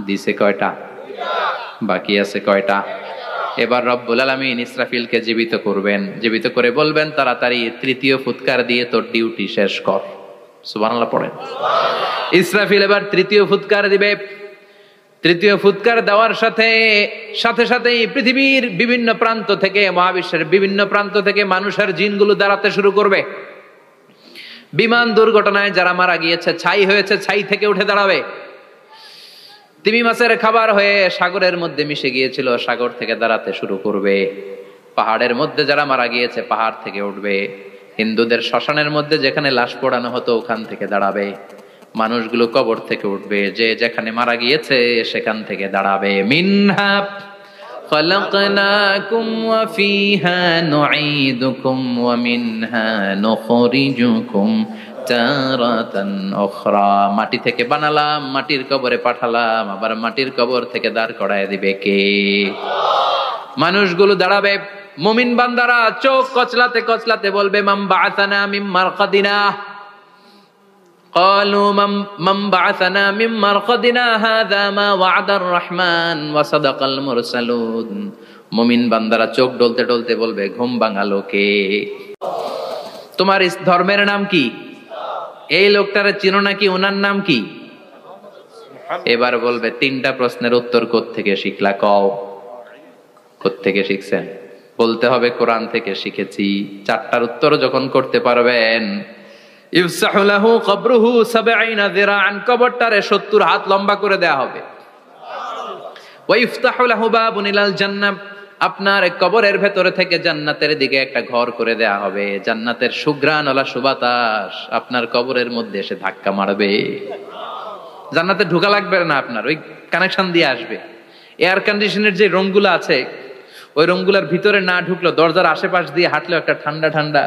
দিছে কয়টা? বাকি আছে কয়টা? এবার রব্বুল আলামিন ইসরাফিলকে জীবিত করবেন, জীবিত করে বলবেন তাড়াতাড়ি 3য় ফুৎকার দিয়ে তোর ডিউটি শেষ কর। সুবহানাল্লাহ পড়েন। ইসরাফিল এবার 3য় ফুৎকার দিবে। 3য় ফুৎকার দেওয়ার সাথে সাথেই পৃথিবীর বিভিন্ন প্রান্ত থেকে, মহাবিশ্বের বিভিন্ন প্রান্ত থেকে মানুষের জিনগুলো দাঁড়াতে শুরু করবে। বিমান দুর্ঘটনায় যারা মারা গিয়েছে, ছাই হয়েছে, ছাই থেকে উঠে দাঁড়াবে। তিমি মাছের খাবার হয়ে সাগরের মধ্যে মিশে গিয়েছিল, সাগর থেকে দাঁড়াতে শুরু করবে। পাহাড়ের মধ্যে যারা মারা গিয়েছে, পাহাড় থেকে উঠবে। হিন্দুদের শ্মশানের মধ্যে যেখানে লাশ পোড়ানো হতো, ওখান থেকে দাঁড়াবে। মানুষগুলো কবর থেকে উঠবে, যে যেখানে মারা গিয়েছে সেখান থেকে দাঁড়াবে। মিনহা খালাকনাকুম ওয়া ফিহা নুঈদুকুম ওয়া মিনহা নুখরিজুকুম তারাতান উখরা, মাটি থেকে বানালাম, মাটির কবরে পাঠালাম, আবার মাটির কবর থেকে দাঁড় করায় দিবে কে? মানুষগুলো দাঁড়াবে। মুমিন বান্দারা চোখ কচলাতে কচলাতে বলবে মান বাআসানা মিন মারকাদিনা, ক্বালু মান বাআসানা মিন মারকাদিনা হাযা মা ওয়া'দার রহমান ওয়া সাদাকাল মুরসালুন। মুমিন বান্দারা চোখ ডলতে ডলতে বলবে ঘুম ভাঙালো কে? তোমার ধর্মের নাম কি? এই লোকটারে চিনো নাকি? ওনার নাম কি? এবার বলবে 3টা প্রশ্নের উত্তর কোত্থেকে শিখলা? কও কোত্থেকে শিখছেন? বলতে হবে কোরআন থেকে শিখেছি। 4টার উত্তর যখন করতে পারবেন, ইফসাহু লাহু কবরুহু 70 যিরাআন, কবরটারে 70 হাত লম্বা করে দেয়া হবে। ওয়া ইফতাহু লাহু বাবুন ইলাল জান্নাহ, আপনার কবরের ভেতরে থেকে জান্নাতের দিকে একটা ঘর করে দেয়া হবে। জান্নাতের সুঘ্রাণওয়ালা সুবাতাস আপনার কবরের মধ্যে এসে ধাক্কা মারবে। জান্নাতে ঢোকা লাগবে না, আপনার ওই কানেকশন দিয়ে আসবে। এয়ার কন্ডিশনের যে রুমগুলো আছে, ওই রুমগুলোর ভিতরে না ঢুকলো, দরজার আশেপাশ দিয়ে হাঁটলেও একটা ঠান্ডা ঠান্ডা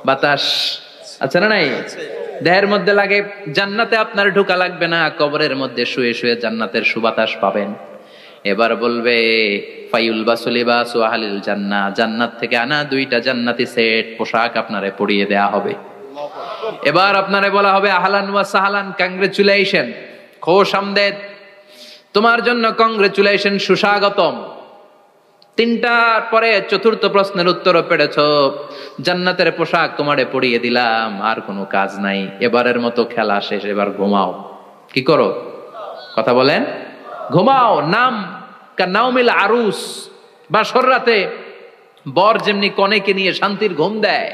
বাতাস আছে না নাই? দেহের মধ্যে লাগে। জান্নাতে আপনার ঢোকা লাগবে না, কবরের মধ্যে শুয়ে শুয়ে জান্নাতের সুবাতাস পাবেন। এবার বলবে ফায়ুলবাসু লিবাসু আহলিল জান্নাহ, জান্নাত থেকে আনা 2টা জান্নাতি সেট পোশাক আপনারে পরিয়ে দেয়া হবে। এবার আপনারে বলা হবে আহলান ওয়া সাহলান, কংগ্রেচুলেশন, খোশ আমদেদ, তোমার জন্য কংগ্রেচুলেশন, সুস্বাগতম। 3টার পরে 4র্থ প্রশ্নের উত্তরও পেরেছো, জান্নাতের পোশাক তোমারে পরিয়ে দিলাম, আর কোনো কাজ নাই, এবারের মতো খেলা শেষ, এবার ঘুমাও। কি করো? কথা বলেন। ঘুমাও। নাম কান্নাউমিল আরুস, বাসর রাতে বর যেমনি কনেকে নিয়ে শান্তির ঘুম দেয়,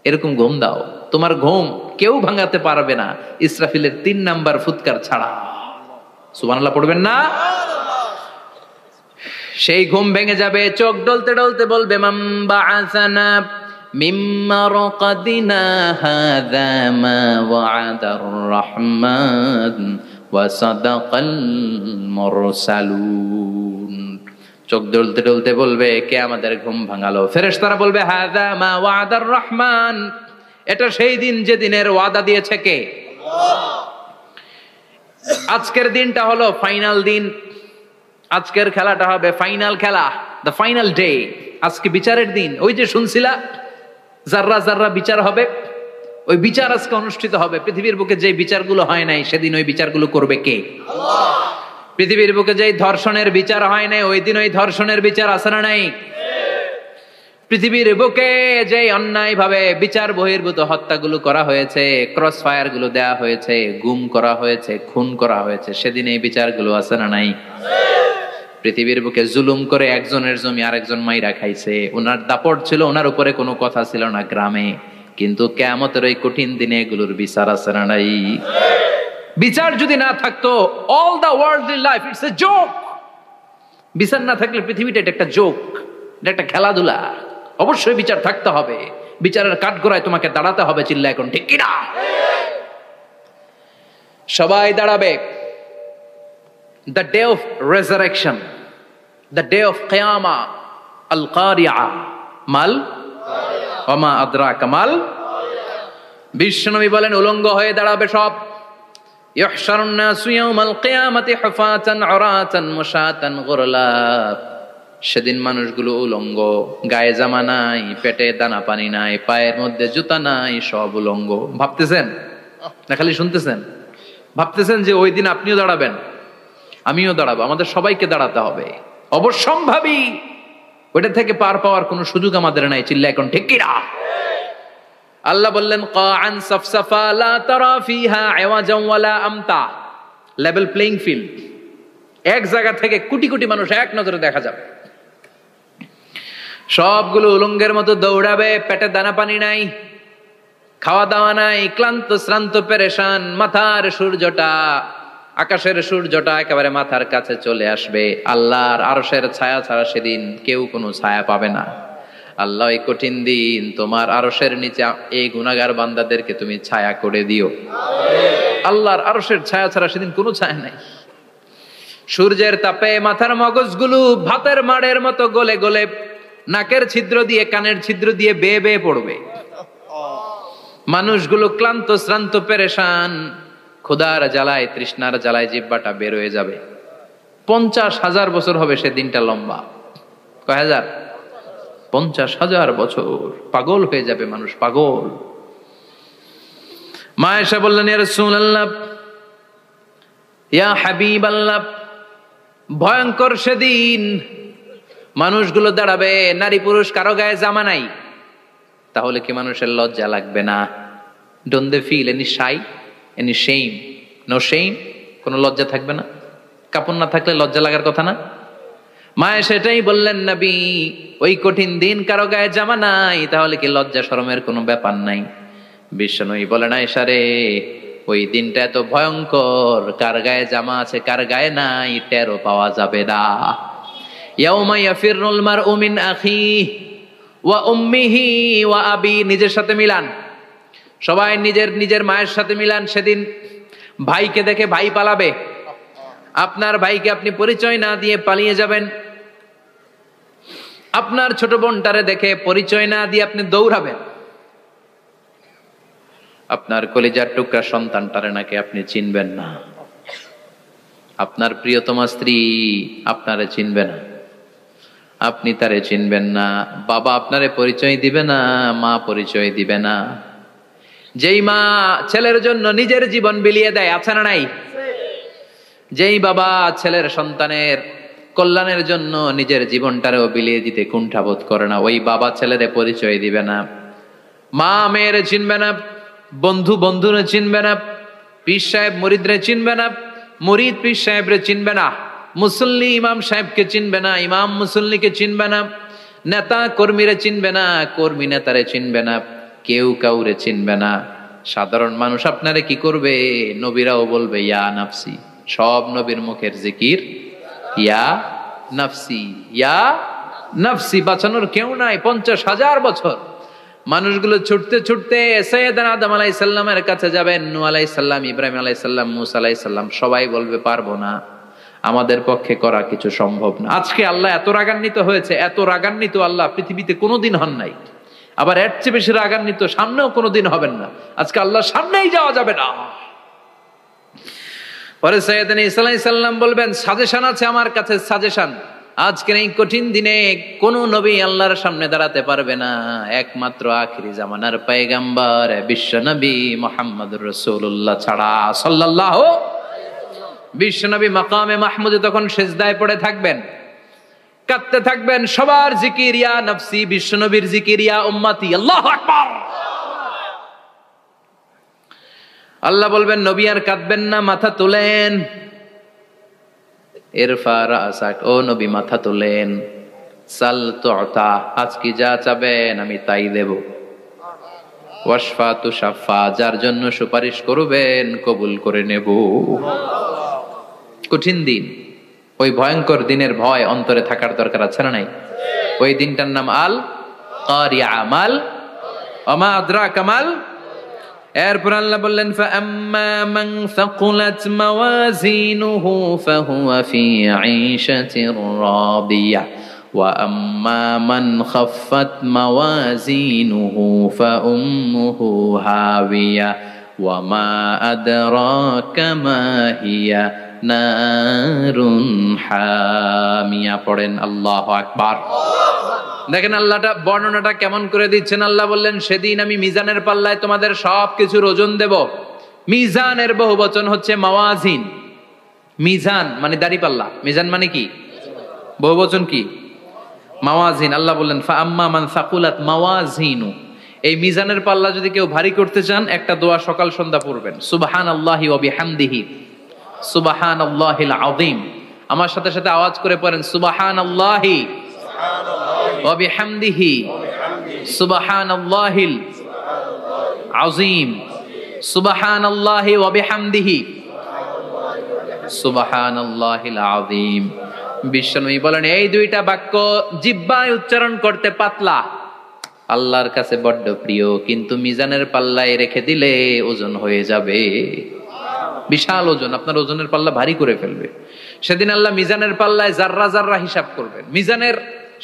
এরকম ঘুম দাও। তোমার ঘুম কেউ ভাঙাতে পারবে না ইসরাফিলের 3 নাম্বার ফুৎকার ছাড়া। সুবহানাল্লাহ পড়বেন না? সেই ঘুম ভেঙে যাবে, চোখ ডলতে ডলতে বলবে মান বাআসানা মিন মারকাদিনা হাযা মা ওয়া'দার রাহমান ওয়া সাদাকাল মুরসালুন। চোখ ডলতে ডলতে বলবে কে আমাদের ঘুম ভাঙালো? ফেরেশতারা বলবে হাযা মা ওয়া'দার রাহমান, এটা সেই দিন যে দিনের ওয়াদা দিয়েছে কে? আল্লাহ। আজকের দিনটা হলো ফাইনাল দিন, আজকের খেলাটা হবে ফাইনাল খেলা, দ্য ফাইনাল ডে। আজকে বিচারের দিন। ওই যে শুনছিলা যাররা যাররা বিচার হবে, ওই বিচার আজকে অনুষ্ঠিত হবে। পৃথিবীর বুকে যে বিচারগুলো হয় নাই সেদিন ওই বিচারগুলো করবে কে? আল্লাহ। পৃথিবীর বুকে যে ধর্ষণের বিচার হয় নাই ওই দিন ওই ধর্ষণের বিচার আছে না নাই? পৃথিবীর বুকে যে অন্যায় ভাবে বিচার বহির্ভূত হত্যাগুলো করা হয়েছে, ক্রস ফায়ার গুলো দেয়া হয়েছে, গুম করা হয়েছে, খুন করা হয়েছে, সেদিন এই বিচারগুলো আছে না নাই? পৃথিবীর বুকে জুলুম করে একজনের জমি আরেকজন মাইরা খাইছে, ওনার দাপট ছিল, ওনার উপরে কোনো কথা ছিল না গ্রামে, কিন্তু কিয়ামতের ওই কঠিন দিনে এগুলোর বিচার আছে না নাই? বিচার যদি না থাকতো, all the worldly life it's a joke. বিচার না থাকলে পৃথিবীটা এটা একটা জোক, এটা একটা খেলাধুলা। অবশ্যই বিচার থাকতে হবে, বিচারের কাঠগড়ায় তোমাকে দাঁড়াতে হবে। চিল্লা এখন ঠিক কিনা? সবাই দাঁড়াবে। The day of resurrection, the day of qiyamah, al-qari'ah, mal wama adraka mal। বিশ্বনবী বলেন উলঙ্গ হয়ে দাঁড়াবে সব। ইহশারুন নাসু ইয়াওমাল কিয়ামাতি হুফাতান উরাতান মুশাতান গুরলা। সেদিন মানুষগুলো উলঙ্গ, গায়ে জামা নাই, পেটে দানা পানি নাই, পায়ের মধ্যে জুতা নাই, সব উলঙ্গ। ভাবতেছেন না খালি শুনতেছেন? ভাবতেছেন যে ওই দিন আপনিও দাঁড়াবেন, আমিও দাঁড়াবো, আমাদের সবাইকে দাঁড়াতে হবে। অবশ্যম্ভাবী, ওইটা থেকে পার পাওয়ার কোনো সুযোগ আমাদের নাই। চিল্লা এখন ঠিক কিনা? আল্লাহ বললেন কাআন সাফসাফা লা তারা ফিহা আওয়াজান ওয়ালা আমতা, লেভেল প্লেইং ফিল্ড। এক জায়গা থেকে কোটি কোটি মানুষ এক নজরে দেখা যাবে। সবগুলো উলঙ্গের মতো দৌড়াবে, পেটে দানা পানি নাই, খাওয়া দাওয়া নাই, ক্লান্ত শ্রান্ত পেরেশান। মাথার সূর্যটা, আকাশের সূর্যটা একেবারে মাথার কাছে চলে আসবে। আল্লাহর আরশের ছায়া ছাড়া সেদিন কেউ কোনো ছায়া পাবে না। আল্লাহ এই কঠিন দিন তোমার আরশের নিচে এই গুনাহগার বান্দাদেরকে তুমি ছায়া করে দিও। আল্লাহর আরশের ছায়া ছাড়া সেদিন কোনো ছায়া নাই। সূর্যের তাপে মাথার মগজগুলো ভাতের মাড়ের মতো গলে গলে নাকের ছিদ্র দিয়ে কানের ছিদ্র দিয়ে বেয়ে বেয়ে পড়বে। মানুষগুলো ক্লান্ত শ্রান্ত পেরেশান, ক্ষুধার জ্বালায় তৃষ্ণার জ্বালায় জিহ্বাটা বের হয়ে যাবে। 50,000 বছর হবে সে দিনটা লম্বা। কয় হাজার? 50,000 বছর। পাগল হয়ে যাবে মানুষ, পাগল। মা আয়েশা বললেন ইয়া রাসূলুল্লাহ, ইয়া হাবিবাল্লাহ, ভয়ঙ্কর সেদিন মানুষগুলো দাঁড়াবে, নারী পুরুষ কারো গায়ে জামা নাই, তাহলে কি মানুষের লজ্জা লাগবে না? Don't they feel any shy, any shame? No shame, কোনো লজ্জা থাকবে না? কাপড় না থাকলে লজ্জা লাগার কথা না? মায়ে সেটাই বললেন নবী, ওই কঠিন দিন কারো গায়ে জামা নাই, তাহলে কি লজ্জা শরমের কোনো ব্যাপার নাই? বিশ্বনবী বলেন আয়েশা রে, ওই দিনটা এত ভয়ঙ্কর, কার গায়ে জামা আছে কার গায়ে নাই টেরও পাওয়া যাবে না। ইয়াউমা ইয়াফিরুল মারউ মিন আখিহি ওয়া উম্মিহি ওয়া আবি, নিজের সাথে মিলান, সবাই নিজের নিজের মায়ের সাথে মিলান। সেদিন ভাইকে দেখে ভাই পালাবে, আপনার ভাইকে আপনি পরিচয় না দিয়ে পালিয়ে যাবেন। আপনার ছোট বোনটারে দেখে পরিচয় না দিয়ে আপনি দৌড়াবেন। আপনার কলিজার টুকরা সন্তানটারে নাকি আপনি চিনবেন না। আপনার প্রিয়তমা স্ত্রী আপনারে চিনবে না, আপনি তারে চিনবেন না। বাবা আপনারে পরিচয় দিবে না, মা পরিচয় দিবে না। যেই মা ছেলের জন্য নিজের জীবন বিলিয়ে দেয়, আছে না নাই? যেই বাবা ছেলের সন্তানের কল্যাণের জন্য নিজের জীবনটারেও বিলিয়ে দিতে কুণ্ঠাবোধ করে না, ওই বাবা ছেলেরে পরিচয় দিবে না। মা মেয়েরে চিনবে না, বন্ধু বন্ধুরে চিনবে না, পীর সাহেব মুরিদরে চিনবে না, মুরিদ পীর সাহেবরে চিনবে না, মুসল্লি ইমাম সাহেবকে চিনবে না, ইমাম মুসল্লিকে চিনবে না, নেতা কর্মীরে চিনবে না, কর্মী নেতারে চিনবে না, কেউ কাউরে চিনবে না। সাধারণ মানুষ আপনারে কি করবে? নবীরাও বলবে ইয়া নাফসি। সব নবীর মুখের জিকির ইয়া নাফসি, ইয়া নাফসি। বাঁচানোর কেউ নাই। 50,000 বছর মানুষগুলো ছুটতে ছুটতে সাইয়েদনা আদম আলাইহিস সালামের কাছে যাবেন। নূহ আলাইহিস সালাম, ইব্রাহিম আলাইহিস সালাম, মূসা আলাইহিস সালাম, সবাই বলবে পারবো না, আমাদের পক্ষে করা কিছু সম্ভব না। আজকে আল্লাহ এত রাগান্বিত হয়েছে, এত রাগান্বিত আল্লাহ পৃথিবীতে কোনোদিন হন নাই। আবার এর চেয়ে বেশি রাগান্বিত সামনেও কোনোদিন হবেন না। আজকে আল্লাহ সামনেই যাওয়া যাবে না। পরে সাইয়েদনা ঈসা আলাইহিস সালাম বলবেন সাজেশন আছে আমার কাছে, সাজেশন। আজকের এই কঠিন দিনে কোন নবী আল্লাহর সামনে দাঁড়াতে পারবে না, একমাত্র আখিরি জামানার পয়গম্বর বিশ্ব নবী মুহাম্মদুর রাসূলুল্লাহ ছাড়া সাল্লাল্লাহু। বিশ্ব নবী মাকামে মাহমুদে তখন সিজদায় পড়ে থাকবেন, কাঁদতে থাকবেন। সবার জিকির ইয়া নফসি, বিশ্ব নবীর জিকির ইয়া উম্মতি। আল্লাহু আকবার। আল্লাহ বলবেন নবী আর কাঁদবেন না, মাথা তোলেন। ইরফা রাসাক, ও নবী মাথা তোলেন। সাল তুতা, আজকে যা চাবেন আমি তাই দেব। ওয়াশফা তুশাফা, যার জন্য সুপারিশ করবেন কবুল করে নেব। কঠিন দিন, ওই ভয়ঙ্কর দিনের ভয় অন্তরে থাকার দরকার আছে না নাই? ওই দিনটার নাম আল কারিয়া, মাল ওমা আদরাকা মাল। এরপর আল্লাহ বললেন ফাআম্মা মান সাকুলাত মাওয়াজিনুহু ফাহুয়া ফি আইশাতির রাদিয়া ওয়া আম্মা মান খাফফাত মাওয়াজিনুহু ফাউম্মুহু হাবিয়া ওয়া মা আদরাকা মা হিয়া নারুন হামিয়া। পড়েন আল্লাহু আকবার। দেখেন আল্লাহটা বর্ণনাটা কেমন করে দিচ্ছেন। আল্লাহ বললেন সেদিন আমি মিজানের পাল্লায় তোমাদের সবকিছুর ওজন দেব। মিজানের বহুবচন হচ্ছে মাওয়াজিন। মিজান মানে দাড়ি পাল্লা, মিজান মানে কি? বহুবচন কি? মাওয়াজিন। আল্লাহ বললেন ফাআম্মা মান সাকুলাত মাওয়াজিনু, এই মিজানের পাল্লা যদি কেউ ভারী করতে চান একটা দোয়া সকাল সন্ধ্যা পড়বেন, সুবহানাল্লাহি ওয়া বিহামদিহি সুবহানাল্লাহিল আযীম। আমার সাথে সাথে আওয়াজ করে পড়েন সুবহানাল্লাহি ওয়া বিহামদিহি সুবহানাল্লাহিল আযীম, সুবহানাল্লাহি ওয়া বিহামদিহি সুবহানাল্লাহিল আযীম। বিশ্বনবী বলেন এই দুইটা বাক্য জিহ্বায় উচ্চারণ করতে পাতলা, আল্লাহর কাছে বড্ড প্রিয়, কিন্তু মিজানের পাল্লায় রেখে দিলে ওজন হয়ে যাবে বিশাল ওজন, আপনার ওজনের পাল্লা ভারী করে ফেলবে। সেদিন আল্লাহ মিজানের পাল্লায় জাররা জাররা হিসাব করবেন। মিজানের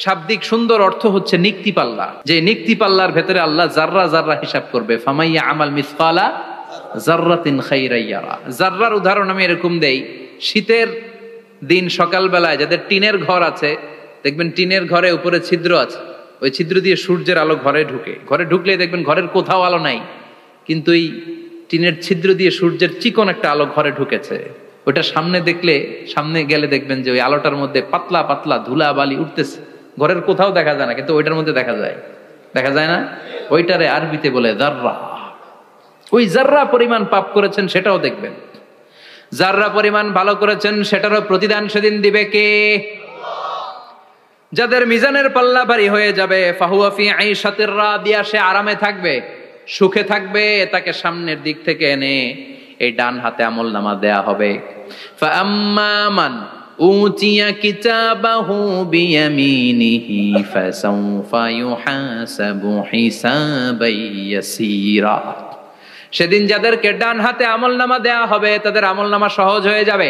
শাব্দিক সুন্দর অর্থ হচ্ছে নিক্তি পাল্লা, যে নিক্তি পাল্লার ভেতরে আল্লাহ জাররা জাররা হিসাব করবে। ফামাইয়া আমাল মিসকালা জাররাতিন খাইরান ইয়ারা। জাররার উদাহরণ আমি এরকম দেই, শীতের দিন সকালবেলায় যাদের টিনের ঘর আছে, দেখবেন টিনের ঘরে উপরে ছিদ্র আছে, ওই ছিদ্র দিয়ে সূর্যের আলো ঘরে ঢুকে। ঘরে ঢুকলেই দেখবেন ঘরের কোথাও আলো নাই, কিন্তু এই টিনের ছিদ্র দিয়ে সূর্যের চিকন একটা আলো ঘরে ঢুকেছে। ওটা সামনে দেখলে, সামনে গেলে দেখবেন যে ওই আলোটার মধ্যে পাতলা পাতলা ধুলা বালি উঠতেছে, ঘরের কোথাও দেখা যায় না, কিন্তু ওইটার মধ্যে দেখা যায়। দেখা যায় না? ওইটারে আরবিতে বলে জাররা। ওই জাররা পরিমাণ পাপ করেছেন সেটাও দেখবেন, জাররা পরিমাণ ভালো করেছেন সেটারও প্রতিদান সেদিন দিবে কে? যাদের মিজানের পাল্লা ভারী হয়ে যাবে, ফাহুয়া ফি আইশাতির রাদিয়া, সে আরামে থাকবে, সুখে থাকবে। তাকে সামনের দিক থেকে এনে এই ডান হাতে আমলনামা দেয়া হবে। ফাআম্মা মান উতিয়া কিতাবাহু বিয়ামিনিহি ফাসাউফা ইউহাসাবু হিসাবান ইয়াসীরা। সেদিন যাদেরকে ডান হাতে আমলনামা দেয়া হবে তাদের আমলনামা সহজ হয়ে যাবে।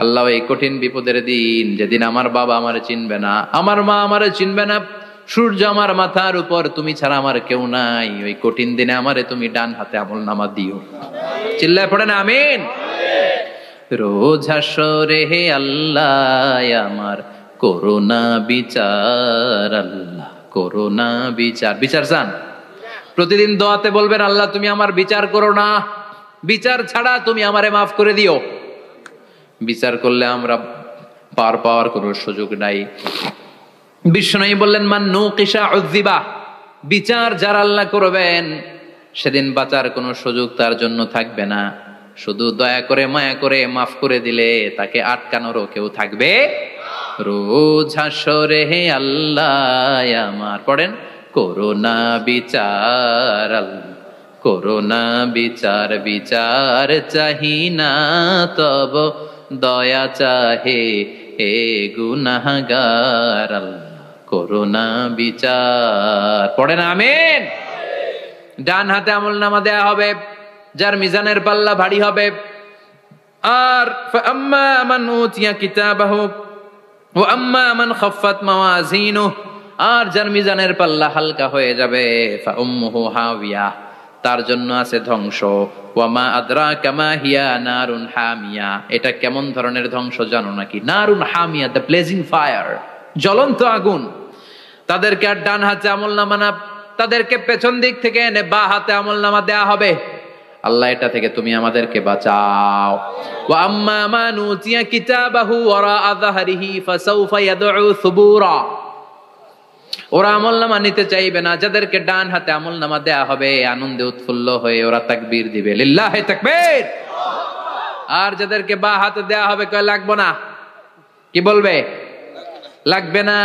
আল্লাহ এই কঠিন বিপদের দিন, যেদিন আমার বাবা আমারে চিনবে না, আমার মা আমারে চিনবে না, সূর্য আমার মাথার উপর, তুমি ছাড়া আমার কেউ নাই, ওই কঠিন দিনে আমারে তুমি ডান হাতে আমলনামা দিও। চিল্লায় পড়েন আমিন। রোজ হাসরে হে আল্লাহ আমার করোনা বিচার, আল্লাহ করোনা বিচার। বিচার চান? প্রতিদিন দোয়াতে বলবেন আল্লাহ তুমি আমার বিচার করো না, বিচার ছাড়া তুমি আমারে মাফ করে দিও। বিচার করলে আমরা পার পাওয়ার কোনো সুযোগ নাই। বিষ্ণু বললেন মান নুকিশা উযিবা, বিচার যারা আল্লাহ করবেন সেদিন বাঁচার কোনো সুযোগ তার জন্য থাকবে না। শুধু দয়া করে মায়া করে মাফ করে দিলে তাকে আটকানোরও কেউ থাকবে। রোজ হাসরে হে আল্লাহ আমার, পড়েন, করোনা বিচার আল্লাহ, করোনা বিচার, বিচার চাহি না তব দয়া চাহে হে গুনাহগার আল্লাহ, করোনা বিচার। পড়েন আমিন। ডান হাতে আমলনামা দেয়া হবে যার মিজানের পাল্লা ভারী হবে। আর ফাআম্মা মান উতিয়া কিতাবাহু ওয়া আম্মা মান খাফফাত মাওয়াজিনুহু, আর যার মিজানের পাল্লা হালকা হয়ে যাবে, ফাউম্মুহু হাওিয়া, তার জন্য আছে ধ্বংস। ওয়া মা আদরাকা মা হিয়া নারুন হামিয়া, এটা কেমন ধরনের ধ্বংস জানো নাকি? নারুন হামিয়া, দ্য ব্লেজিং ফায়ার, জ্বলন্ত আগুন। তাদেরকে আর ডান হাতে আমলনামা না, তাদেরকে পেছন দিক থেকে এনে বা হাতে আমলনামা দেয়া হবে। আল্লাহ এটা থেকে তুমি আমাদেরকে বাঁচাও। ওয়া আম্মা মান উতিয়া কিতাবাহু ওয়ারা যাহরিহি ফাসাউফা ইয়াদউ সুবুরা, ওরা আমলনামা নিতে চাইবে না। যাদেরকে ডান হাতে আমলনামা দেয়া হবে আনন্দে উৎফুল্ল হয়ে ওরা তাকবীর দিবে, লিল্লাহি তাকবীর। আর যাদেরকে বা হাতে দেয়া হবে কয় লাগবে না, কি বলবে? লাগবে না,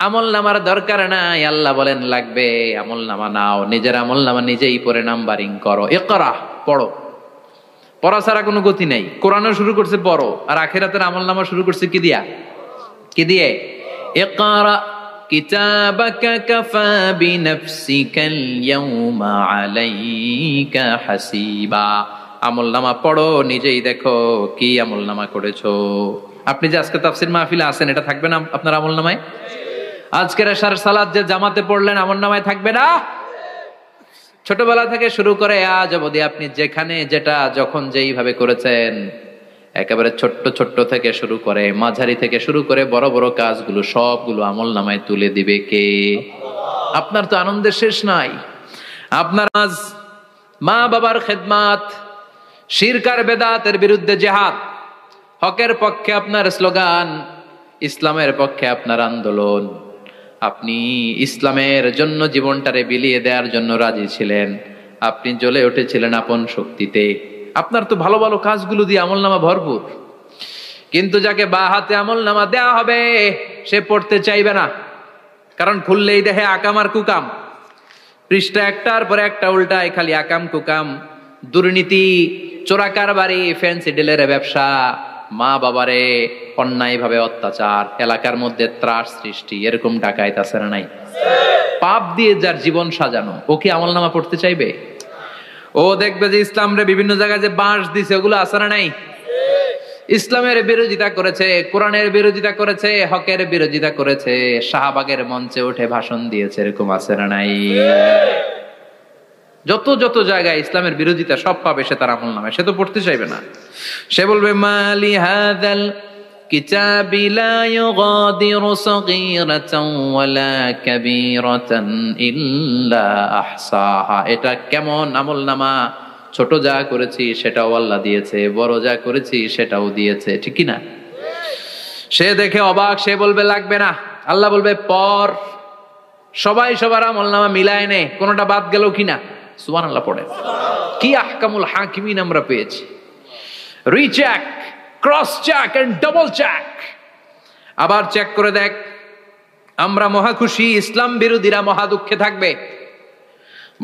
আমলনামার দরকার নাই। আল্লাহ বলেন লাগবে, আমলনামা নাও, নিজের আমলনামা নিজেই পড়ে নাম্বারিং করো। ইকরা, পড়ো। পড়া ছাড়া কোনো গতি নেই। কোরআনও শুরু করছে পড়ো, আর আখিরাতের আমলনামা শুরু করছে কি দিয়া? কি দিয়ে? ইকরা কিতাবাকা কাফা বিনাফসিকাল ইয়াউমা আলাইকা হাসিবা। আমলনামা পড়ো, নিজেই দেখো কি আমলনামা করেছো। আপনি যে আজকে তাফসীর মাহফিলে আছেন, এটা থাকবে না আপনার আমলনামায়? আজকের এশার সালাত যে জামাতে পড়লেন, আমলনামায় থাকবে না? ছোটবেলা থেকে শুরু করে আজ অবধি আপনি যেখানে যেটা যখন যেইভাবে করেছেন, একেবারে ছোট্ট ছোট্ট থেকে শুরু করে মাঝারি থেকে শুরু করে বড় বড় কাজগুলো সবগুলো আমলনামায় তুলে দিবে কে? আপনার তো আনন্দের শেষ নাই। আপনার আজ মা বাবার খেদমাত, শিরক আর বেদাতের বিরুদ্ধে জিহাদ, হকের পক্ষে আপনার স্লোগান, ইসলামের পক্ষে আপনার আন্দোলন, আপনি ইসলামের জন্য জীবনটারে বিলিয়ে দেওয়ার জন্য রাজি ছিলেন, আপনি জ্বলে উঠেছিলেন আপন শক্তিতে। আপনার তো ভালো ভালো কাজগুলো দিয়ে আমলনামা ভরপুর, কিন্তু যাকে বা হাতে আমলনামা দেয়া হবে সে পড়তে চাইবে না। কারণ খুললেই দেখে আকাম আর কুকাম, পৃষ্ঠা একটার পরে একটা উল্টায় খালি আকাম কুকাম, দুর্নীতি, চোরাকারবারি, ফ্যান্সি ডিলের ব্যবসা, মা বাবারে অন্যায় ভাবে অত্যাচার, এলাকার মধ্যে ত্রাস সৃষ্টি, এরকম ডাকাইত আছে না নাই? পাপ দিয়ে যার জীবন সাজানো, ও কি আমলনামা পড়তে চাইবে? ও দেখবে যে ইসলাম রে বিভিন্ন জায়গায় যে বাঁশ দিছে, ওগুলো আছে না নাই? ইসলামের বিরোধিতা করেছে, কোরআনের বিরোধিতা করেছে, হকের বিরোধিতা করেছে, শাহবাগের মঞ্চে উঠে ভাষণ দিয়েছে, এরকম আছে না নাই? যত যত জায়গায় ইসলামের বিরোধিতা সব পাবে সে তার আমলনামায়, সে তো পড়তে চাইবে না। সে বলবে মালি হাযাল কিতাবি লা ইউগাদিরু সাগীরাতান ওয়ালা কাবীরাতান ইল্লা আহসাহা। এটা কেমন আমলনামা, ছোট যা করেছি সেটাও আল্লাহ দিয়েছে, বড় যা করেছি সেটাও দিয়েছে, ঠিক কি না? সে দেখে অবাক, সে বলবে লাগবে না। আল্লাহ বলবে পর, সবাই সবার আমলনামা মিলায় নে, কোনটা বাদ গেল কিনা। সুবহানাল্লাহ পড়ে। কি আহকামুল হাকিমিন আমরা পেয়েছি। Recheck, cross check and double check. আবার চেক করে দেখ। আমরা মহা খুশি, ইসলাম বিরোধীরা মহা দুঃখে থাকবে,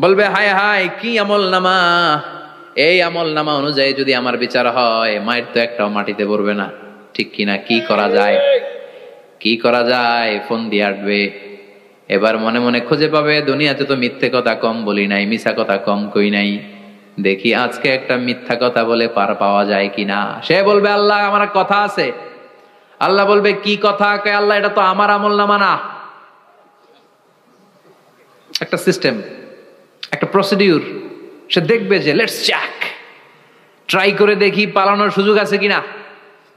বলবে হায় হায় কি আমলনামা, এই আমলনামা অনুযায়ী যদি আমার বিচার হয় মায়ের তো একটাও মাটিতে পড়বে না, ঠিক কিনা? কি করা যায়, কি করা যায়? ফোন দিয়ে আটবে। এবার মনে মনে খুঁজে পাবে দুনিয়াতে তো মিথ্যে কথা কম বলি নাই, মিছা কথা কম কই নাই, দেখি আজকে একটা মিথ্যা কথা বলে পার পাওয়া যায় কিনা। সে বলবে আল্লাহ আমার কথা আছে। আল্লাহ বলবে কি কথা? আল্লাহ এটা তো আমার আমলনামা না। একটা সিস্টেম, একটা প্রসিডিউর। সে দেখবে যে লেটস চেক, ট্রাই করে দেখি পালানোর সুযোগ আছে কিনা।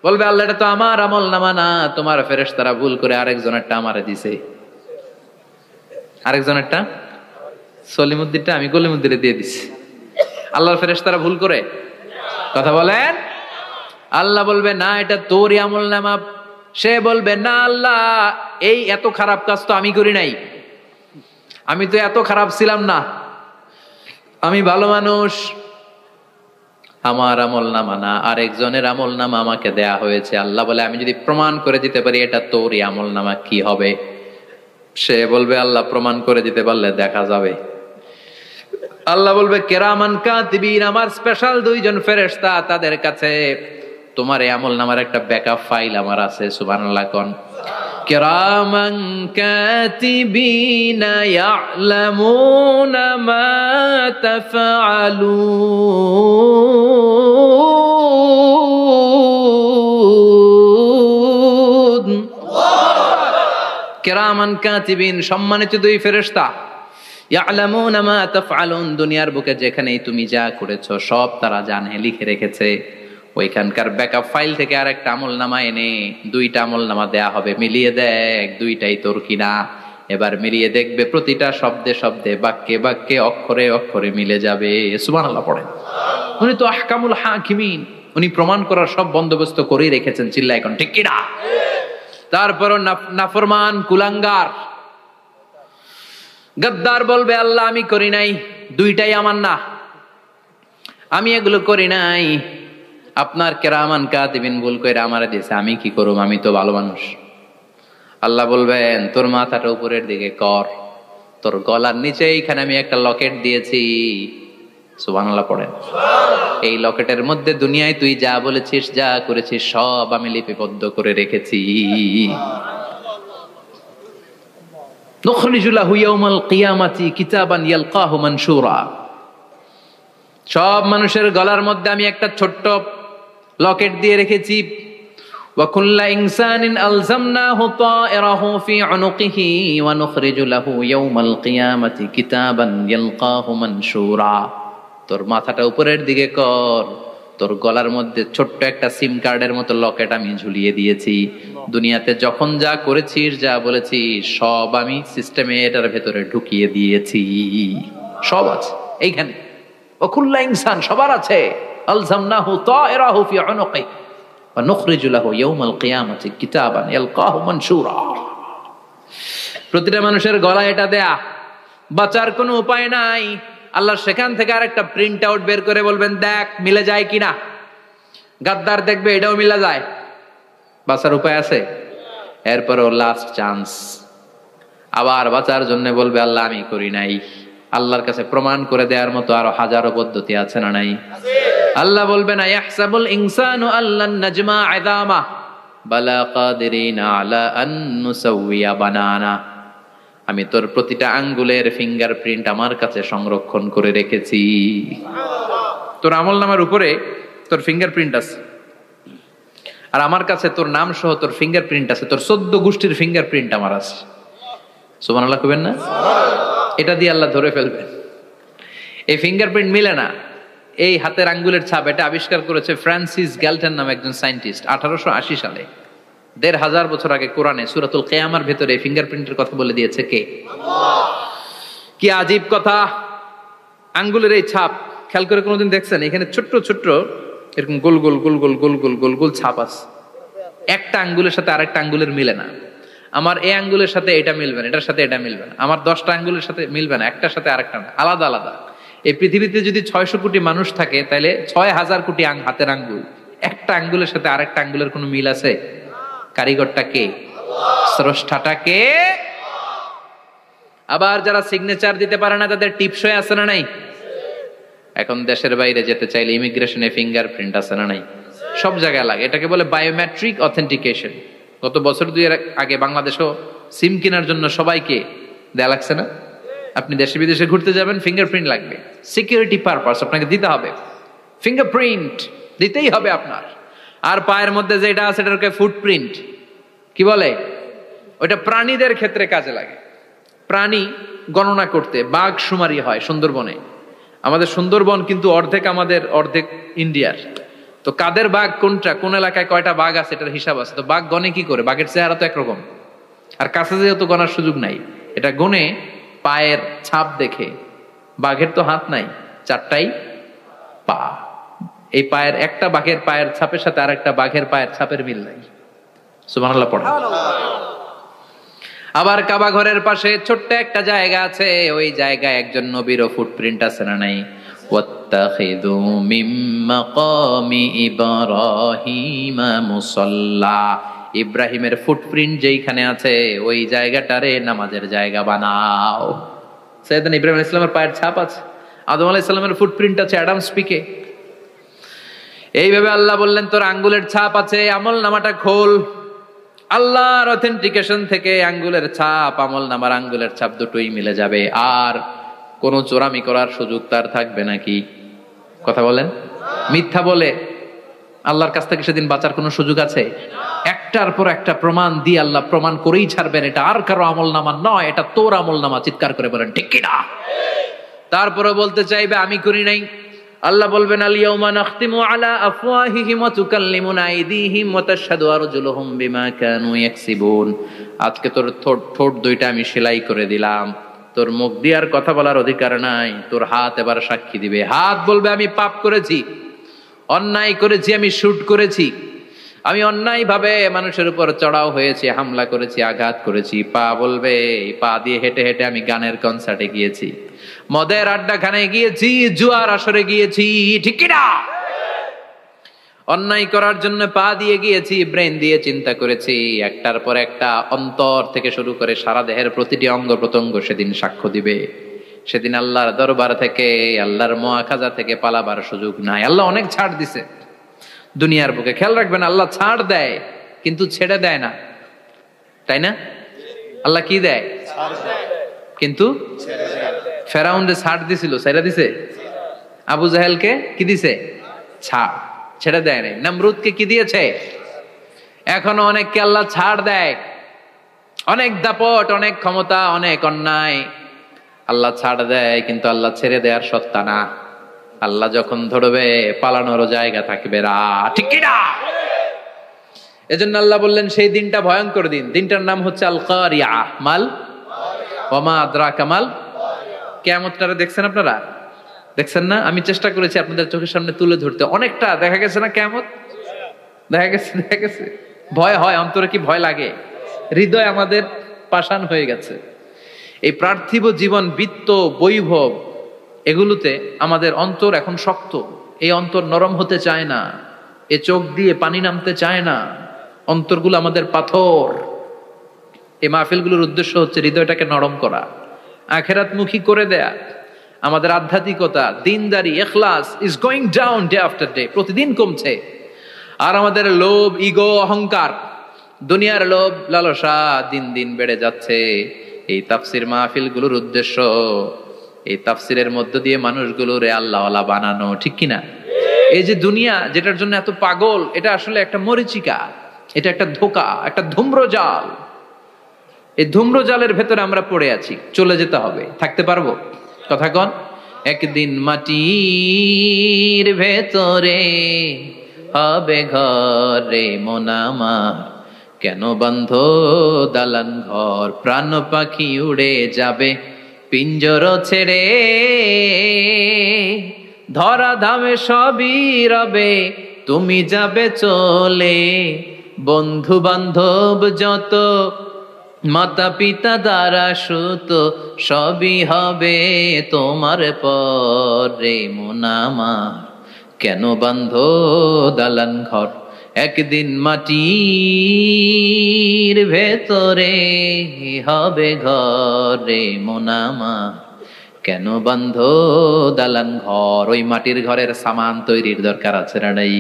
বলবে আল্লাহ এটা তো আমার আমলনামা না, তোমার ফেরেশতারা ভুল করে আরেকজনেরটা আমারে দিছে, আরেকজনেরটা সলিমুদ্দিনটা আমি কলিমুদ্দিনে দিয়ে দিছি। আল্লাহর ফেরেশতারা ভুল করে কথা বলেন? আল্লাহ বলবে না এটা তোরই আমলনামা। সে বলবে না আল্লাহ এই এত খারাপ কাজ তো আমি করি নাই, আমি তো এত খারাপ ছিলাম না, আমি ভালো মানুষ। আমার আমল নামা না, আরেকজনের আমল নামা আমাকে দেয়া হয়েছে। আল্লাহ বলে আমি যদি প্রমাণ করে দিতে পারি এটা তোরই আমল নামা, কি হবে? সে বলবে আল্লাহ প্রমাণ করে দিতে পারলে দেখা যাবে। আল্লাহ বলবে কেরামান কাতিবিন, আমার স্পেশাল দুইজন ফেরেশতা, তাদের কাছে তোমার এই আমল নামার একটা ব্যাকআপ ফাইল আমার আছে। সুবহানাল্লাহ কোন। কিরামান কাতিবিনা ইয়ালামুনা মা তাফআলুন। কিরামান কাতিবিন, সম্মানিত দুই ফেরেশতা, ইয়ালামুনা মা তাফআলুন, দুনিয়ার বুকে যেখানেই তুমি যা করেছো সব তারা জানে, লিখে রেখেছে। ওইখানকার ব্যাকআপ ফাইল থেকে আরেকটা আমল নামা এনে দুইটা আমল নামা দেয়া হবে, মিলিয়ে দেখ দুইটাই তোর কিনা। এবার মিলিয়ে দেখবে প্রতিটা শব্দে শব্দে, বাক্যে বাক্যে, অক্ষরে অক্ষরে মিলে যাবে। সুবহানাল্লাহ পড়েন। উনি তো আহকামুল হাকিমিন, উনি প্রমাণ করার সব বন্দোবস্ত করেই রেখেছেন। চিল্লায় এখন ঠিক কিনা? তারপরও নাফরমান কুলাঙ্গার গদ্দার বলবে আল্লাহ আমি করি নাই, দুইটাই আমার না, আমি এগুলো করি নাই, আপনার কেরামান কাতিবিন ভুল করে আমারে দিয়েছে, আমি কি করব, আমি তো ভালো মানুষ। আল্লাহ বলবেন তোর মাথাটা উপরের দিকে কর, তোর গলার নিচে এইখানে আমি একটা লকেট দিয়েছি। সুবহানাল্লাহ পড়েন। এই লকেটের মধ্যে দুনিয়ায় তুই যা বলেছিস যা করেছিস সব আমি লিপিবদ্ধ করে রেখেছি। নুখরিজু লাহু ইয়াউমাল কিয়ামাতি কিতাবান ইয়ালকাহু মানশুরা, সব মানুষের গলার মধ্যে আমি একটা ছোট্ট লকেট দিয়ে রেখেছি। ওয়া কুল্লা ইনসানিন আলজামনাহু তায়রাহু ফি উনুকিহি ওয়া নুখরিজু লাহু ইয়াউমাল কিয়ামাতি কিতাবান ইয়ালকাহু মানশুরা। তোর মাথাটা উপরের দিকে কর, তোর গলার মধ্যে ছোট্ট একটা সিম কার্ডের মতো লকেট আমি ঝুলিয়ে দিয়েছি। দুনিয়াতে যখন যা করেছিস যা বলেছিস সব আমি সিস্টেমে এটার ভেতরে ঢুকিয়ে দিয়েছি, সব আছে এইখানে। ওয়াকুল্লা ইনসান, সবার আছে। আলজামনাহু তায়রাহু ফি উনুকি ওয়া নুখরিজু লাহু ইয়াউমাল কিয়ামাতি কিতাবান ইয়ালকাহু মানশুরা। প্রতিটা মানুষের গলায় এটা দেয়া, বাঁচার কোনো উপায় নাই। আল্লাহ সেখান থেকে আরেকটা প্রিন্ট আউট বের করে বলবেন দেখ মিলে যায় কিনা। গাদ্দার দেখবে এটাও মিলা যায়, বাঁচার উপায় আছে। এরপরও লাস্ট চান্স, আবার বাঁচার জন্য বলবে আল্লাহ আমি করি নাই। আল্লাহর কাছে প্রমাণ করে দেওয়ার মতো আরো হাজারো পদ্ধতি আছে না নাই? আল্লাহ বলবেন ইয়াহসাবুল ইনসানু আল্লান নাজমা ইযামা বালা কাদিরিনা আলা আন নুসাওয়িয়া বানানা। আমি তোর প্রতিটা আঙ্গুলের ফিঙ্গারপ্রিন্ট আমার কাছে সংরক্ষণ করে রেখেছি। তোর আমলনামার উপরে তোর ফিঙ্গারপ্রিন্ট আছে, আর আমার কাছে তোর নাম সহ তোর ফিঙ্গারপ্রিন্ট আছে, তোর 14 গোষ্ঠীর ফিঙ্গারপ্রিন্ট আমার আছে। সুবহানাল্লাহ কইবেন না? এটা দিয়ে আল্লাহ ধরে ফেলবেন। এই ফিঙ্গারপ্রিন্ট মিলে না, এই হাতের আঙ্গুলের ছাপ, এটা আবিষ্কার করেছে ফ্রান্সিস গ্যালটন নামে একজন সায়েন্টিস্ট 1880 সালে। 1500 বছর আগে কোরআনে সূরাতুল কিয়ামার ভেতরে ফিঙ্গারপ্রিন্টের কথা বলে দিয়েছে কে? আল্লাহ। কি আজীব কথা! আঙ্গুলের এই ছাপ খেয়াল করে কোনোদিন দেখছেন? এখানে ছোট্ট ছোট্ট এরকম গোল গোল গোল গোল গোল গোল গোল গোল ছাপ আছে। একটা আঙ্গুলের সাথে আরেকটা আঙ্গুলের মিলে না। আমার এই আঙ্গুলের সাথে এটা মিলবে না, এটার সাথে এটা মিলবে না। আমার 10টা আঙ্গুলের সাথে মিলবে না, একটার সাথে আরেকটা না, আলাদা আলাদা। এই পৃথিবীতে যদি 600 কোটি মানুষ থাকে তাহলে 6000 কোটি হাতের আঙ্গুল, একটা আঙ্গুলের সাথে আরেকটা আঙ্গুলের কোনো মিল আছে? কারিগরটা কে? স্রষ্টাটা কে? আবার যারা সিগনেচার দিতে পারে না তাদের টিপসই আছে না নাই? এখন দেশের বাইরে যেতে চাইলে ইমিগ্রেশনে ফিঙ্গারপ্রিন্ট আছে না নাই? সব জায়গায় লাগে। এটাকে বলে বায়োমেট্রিক অথেন্টিকেশন। গত বছর 2 এর আগে বাংলাদেশও সিম কেনার জন্য সবাইকে দেয়া লাগছে না? আপনি দেশে বিদেশে ঘুরতে যাবেন, ফিঙ্গারপ্রিন্ট লাগবে, সিকিউরিটি পারপাস আপনাকে দিতে হবে, ফিঙ্গারপ্রিন্ট দিতেই হবে আপনার। আর পায়ের মধ্যে যেটা আছে এটাকে ফুটপ্রিন্ট কি বলে? ওইটা প্রাণীদের ক্ষেত্রে কাজে লাগে। প্রাণী গণনা করতে বাঘ শুমারি হয় সুন্দরবনে। আমাদের সুন্দরবন কিন্তু অর্ধেক আমাদের, অর্ধেক ইন্ডিয়ার। তো কাদের বাঘ কোনটা, কোন এলাকায় কয়টা বাঘ আছে এটার হিসাব আছে। তো বাঘ গনে কি করে? বাঘের চেহারা তো একরকম, আর কাছে যেহেতু গনার সুযোগ নাই, এটা গনে পায়ের ছাপ দেখে। বাঘের তো হাত নাই, 4টাই পা। এই পায়ের একটা বাঘের পায়ের ছাপের সাথে আর একটা বাঘের পায়ের ছাপের মিল নাই। সুবহানাল্লাহ পড়া। আবার কাবা ঘরের পাশে ছোট্ট একটা জায়গা আছে, ওই জায়গায় একজন নবীরও ফুটপ্রিন্ট আছে না নাই? ওয়াত্তাখিযু মিন মাকামি ইব্রাহিমা মুসাল্লা, ইব্রাহিমের ফুটপ্রিন্ট যেইখানে আছে ওই জায়গাটারে নামাজের জায়গা বানাও। সাইয়েদনা ইব্রাহিম আলাইহিস সালামের পায়ের ছাপ আছে, আদম আলাইহিস সালামের ফুটপ্রিন্ট আছে অ্যাডামস পিকে। এইভাবে আল্লাহ বললেন তোর আঙ্গুলের ছাপ আছে, আমল নামাটা খোল। আল্লাহর অথেন্টিকেশন থেকে আঙ্গুলের ছাপ, আমল নামার আঙ্গুলের ছাপ দুটোই মিলে যাবে, আর কোন চোরামি করার সুযোগ তার থাকবে নাকি? কথা বলেন। মিথ্যা বলে আল্লাহর কাছ থেকে সেদিন বাঁচার কোনো সুযোগ আছে? একটার পর একটা প্রমাণ দিয়ে আল্লাহ প্রমাণ করেই ছাড়বেন, এটা আর কারো আমল নামা নয়, এটা তোর আমল নামা। চিৎকার করে বলেন ঠিক কিনা? তারপরে বলতে চাইবে আমি করি নাই। আল্লাহ বলবেন আল ইয়াউমা নাখতিমু আলা আফওয়াহিহিম ওয়া তুকাল্লিমুনা আইদিহিম ওয়া তাশহাদু আরজুলুহুম বিমা কানু ইয়াকসিবুন। আজকে তোর ঠোঁট দুইটা আমি সেলাই করে দিলাম, তোর মুখ দিয়ে আর কথা বলার অধিকার নাই, তোর হাত এবার সাক্ষী দিবে। হাত বলবে আমি পাপ করেছি, অন্যায় করেছি, আমি শুট করেছি, আমি অন্যায় ভাবে মানুষের উপর চড়াও হয়েছি, হামলা করেছি, আঘাত করেছি। পা বলবে এই পা দিয়ে হেঁটে হেঁটে আমি গানের কনসার্টে গিয়েছি, মদের আড্ডাখানায় গিয়েছি, জুয়ার আসরে গিয়েছি, ঠিক কিনা? অন্যায় করার জন্য পা দিয়ে গিয়েছি, ব্রেন দিয়ে চিন্তা করেছি। একটার পর একটা অন্তর থেকে শুরু করে সারা দেহের প্রতিটি অঙ্গ প্রত্যঙ্গ সেদিন সাক্ষ্য দিবে। সেদিন আল্লাহর দরবার থেকে, আল্লাহর মুআখাজা থেকে পালাবার সুযোগ নাই। আল্লাহ অনেক ছাড় দিছে দুনিয়ার বুকে। খেয়াল রাখবেন, আল্লাহ ছাড় দেয় কিন্তু ছেড়ে দেয় না, তাই না? আল্লাহ কি দেয়? কিন্তু ফেরাউনরে ছাড় দিছিল, ছেড়ে দিছে। আবু জাহেলকে কি দিছে? ছাড়, ছেড়ে দেয় নাই। নমরুদকে কি দিয়েছে? এখনো অনেককে আল্লাহ ছাড় দেয়। অনেক দাপট, অনেক ক্ষমতা, অনেক অন্যায় আল্লাহ ছাড় দেয়, কিন্তু আল্লাহ ছেড়ে দেওয়ার সত্তা না। আল্লাহ যখন ধরবে পালানোর জায়গা থাকবে না, ঠিক কিনা? এজন্য আল্লাহ বললেন সেই দিনটা ভয়ঙ্কর দিন। দিনটার নাম হচ্ছে আল কারিয়া। মাল ওয়ামা আদরাকা মাল। কিয়ামতটা দেখছেন আপনারা? দেখছেন না? আমি চেষ্টা করেছি আপনাদের চোখের সামনে তুলে ধরতে। অনেকটা দেখা গেছে না কিয়ামত? দেখা গেছে। ভয় হয়, অন্তরে কি ভয় লাগে? হৃদয় আমাদের পাষাণ হয়ে গেছে। এই পার্থিব জীবন, বিত্ত, বৈভব, এগুলোতে আমাদের অন্তর এখন শক্ত। এই অন্তর নরম হতে চায় না, এ চোখ দিয়ে পানি নামতে চায় না, অন্তরগুলো আমাদের পাথর। এই মাহফিলগুলোর উদ্দেশ্য হচ্ছে হৃদয়টাকে নরম করা, আখিরাতমুখী করে দেয়া। আমাদের আধ্যাত্মিকতা, দিনদারি, ইখলাস is going down day after day, প্রতিদিন কমছে। আর আমাদের লোভ, ইগো, অহংকার, দুনিয়ার লোভ, লালসা দিন দিন বেড়ে যাচ্ছে। এই তাফসির মাহফিলগুলোর উদ্দেশ্য এই তাফসিরের মধ্য দিয়ে মানুষগুলোরে আল্লাহওয়ালা বানানো, ঠিক কিনা? এই যে দুনিয়া যেটার জন্য এত পাগল, এটা আসলে একটা মরিচিকা, এটা একটা ধোঁকা, একটা ধূম্রজাল। এই ধূম্রজালের ভেতরে আমরা পড়ে আছি, চলে যেতে হবে। থাকতে পারবো? কথা কন। একদিন মাটির ভেতরে হবে ঘরে মন আমার, কেন বন্ধ দালান ঘর, প্রাণ পাখি উড়ে যাবে পিঞ্জর ছেড়ে, ধরা ধামে সবই রবে তুমি যাবে চলে, বন্ধু বান্ধব যত, মাতা পিতা দ্বারা সুত, সবই হবে তোমার পরে মন আমার, কেন বন্ধ দালান ঘর। একদিন মাটির ভেতরে হবে ঘরে মন আমার, কেন বন্ধ দালান ঘর। ওই মাটির ঘরের সামান তৈরির দরকার আছে না নাই?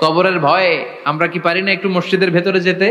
কবরের ভয়ে আমরা কি পারি না একটু মসজিদের ভেতরে যেতে?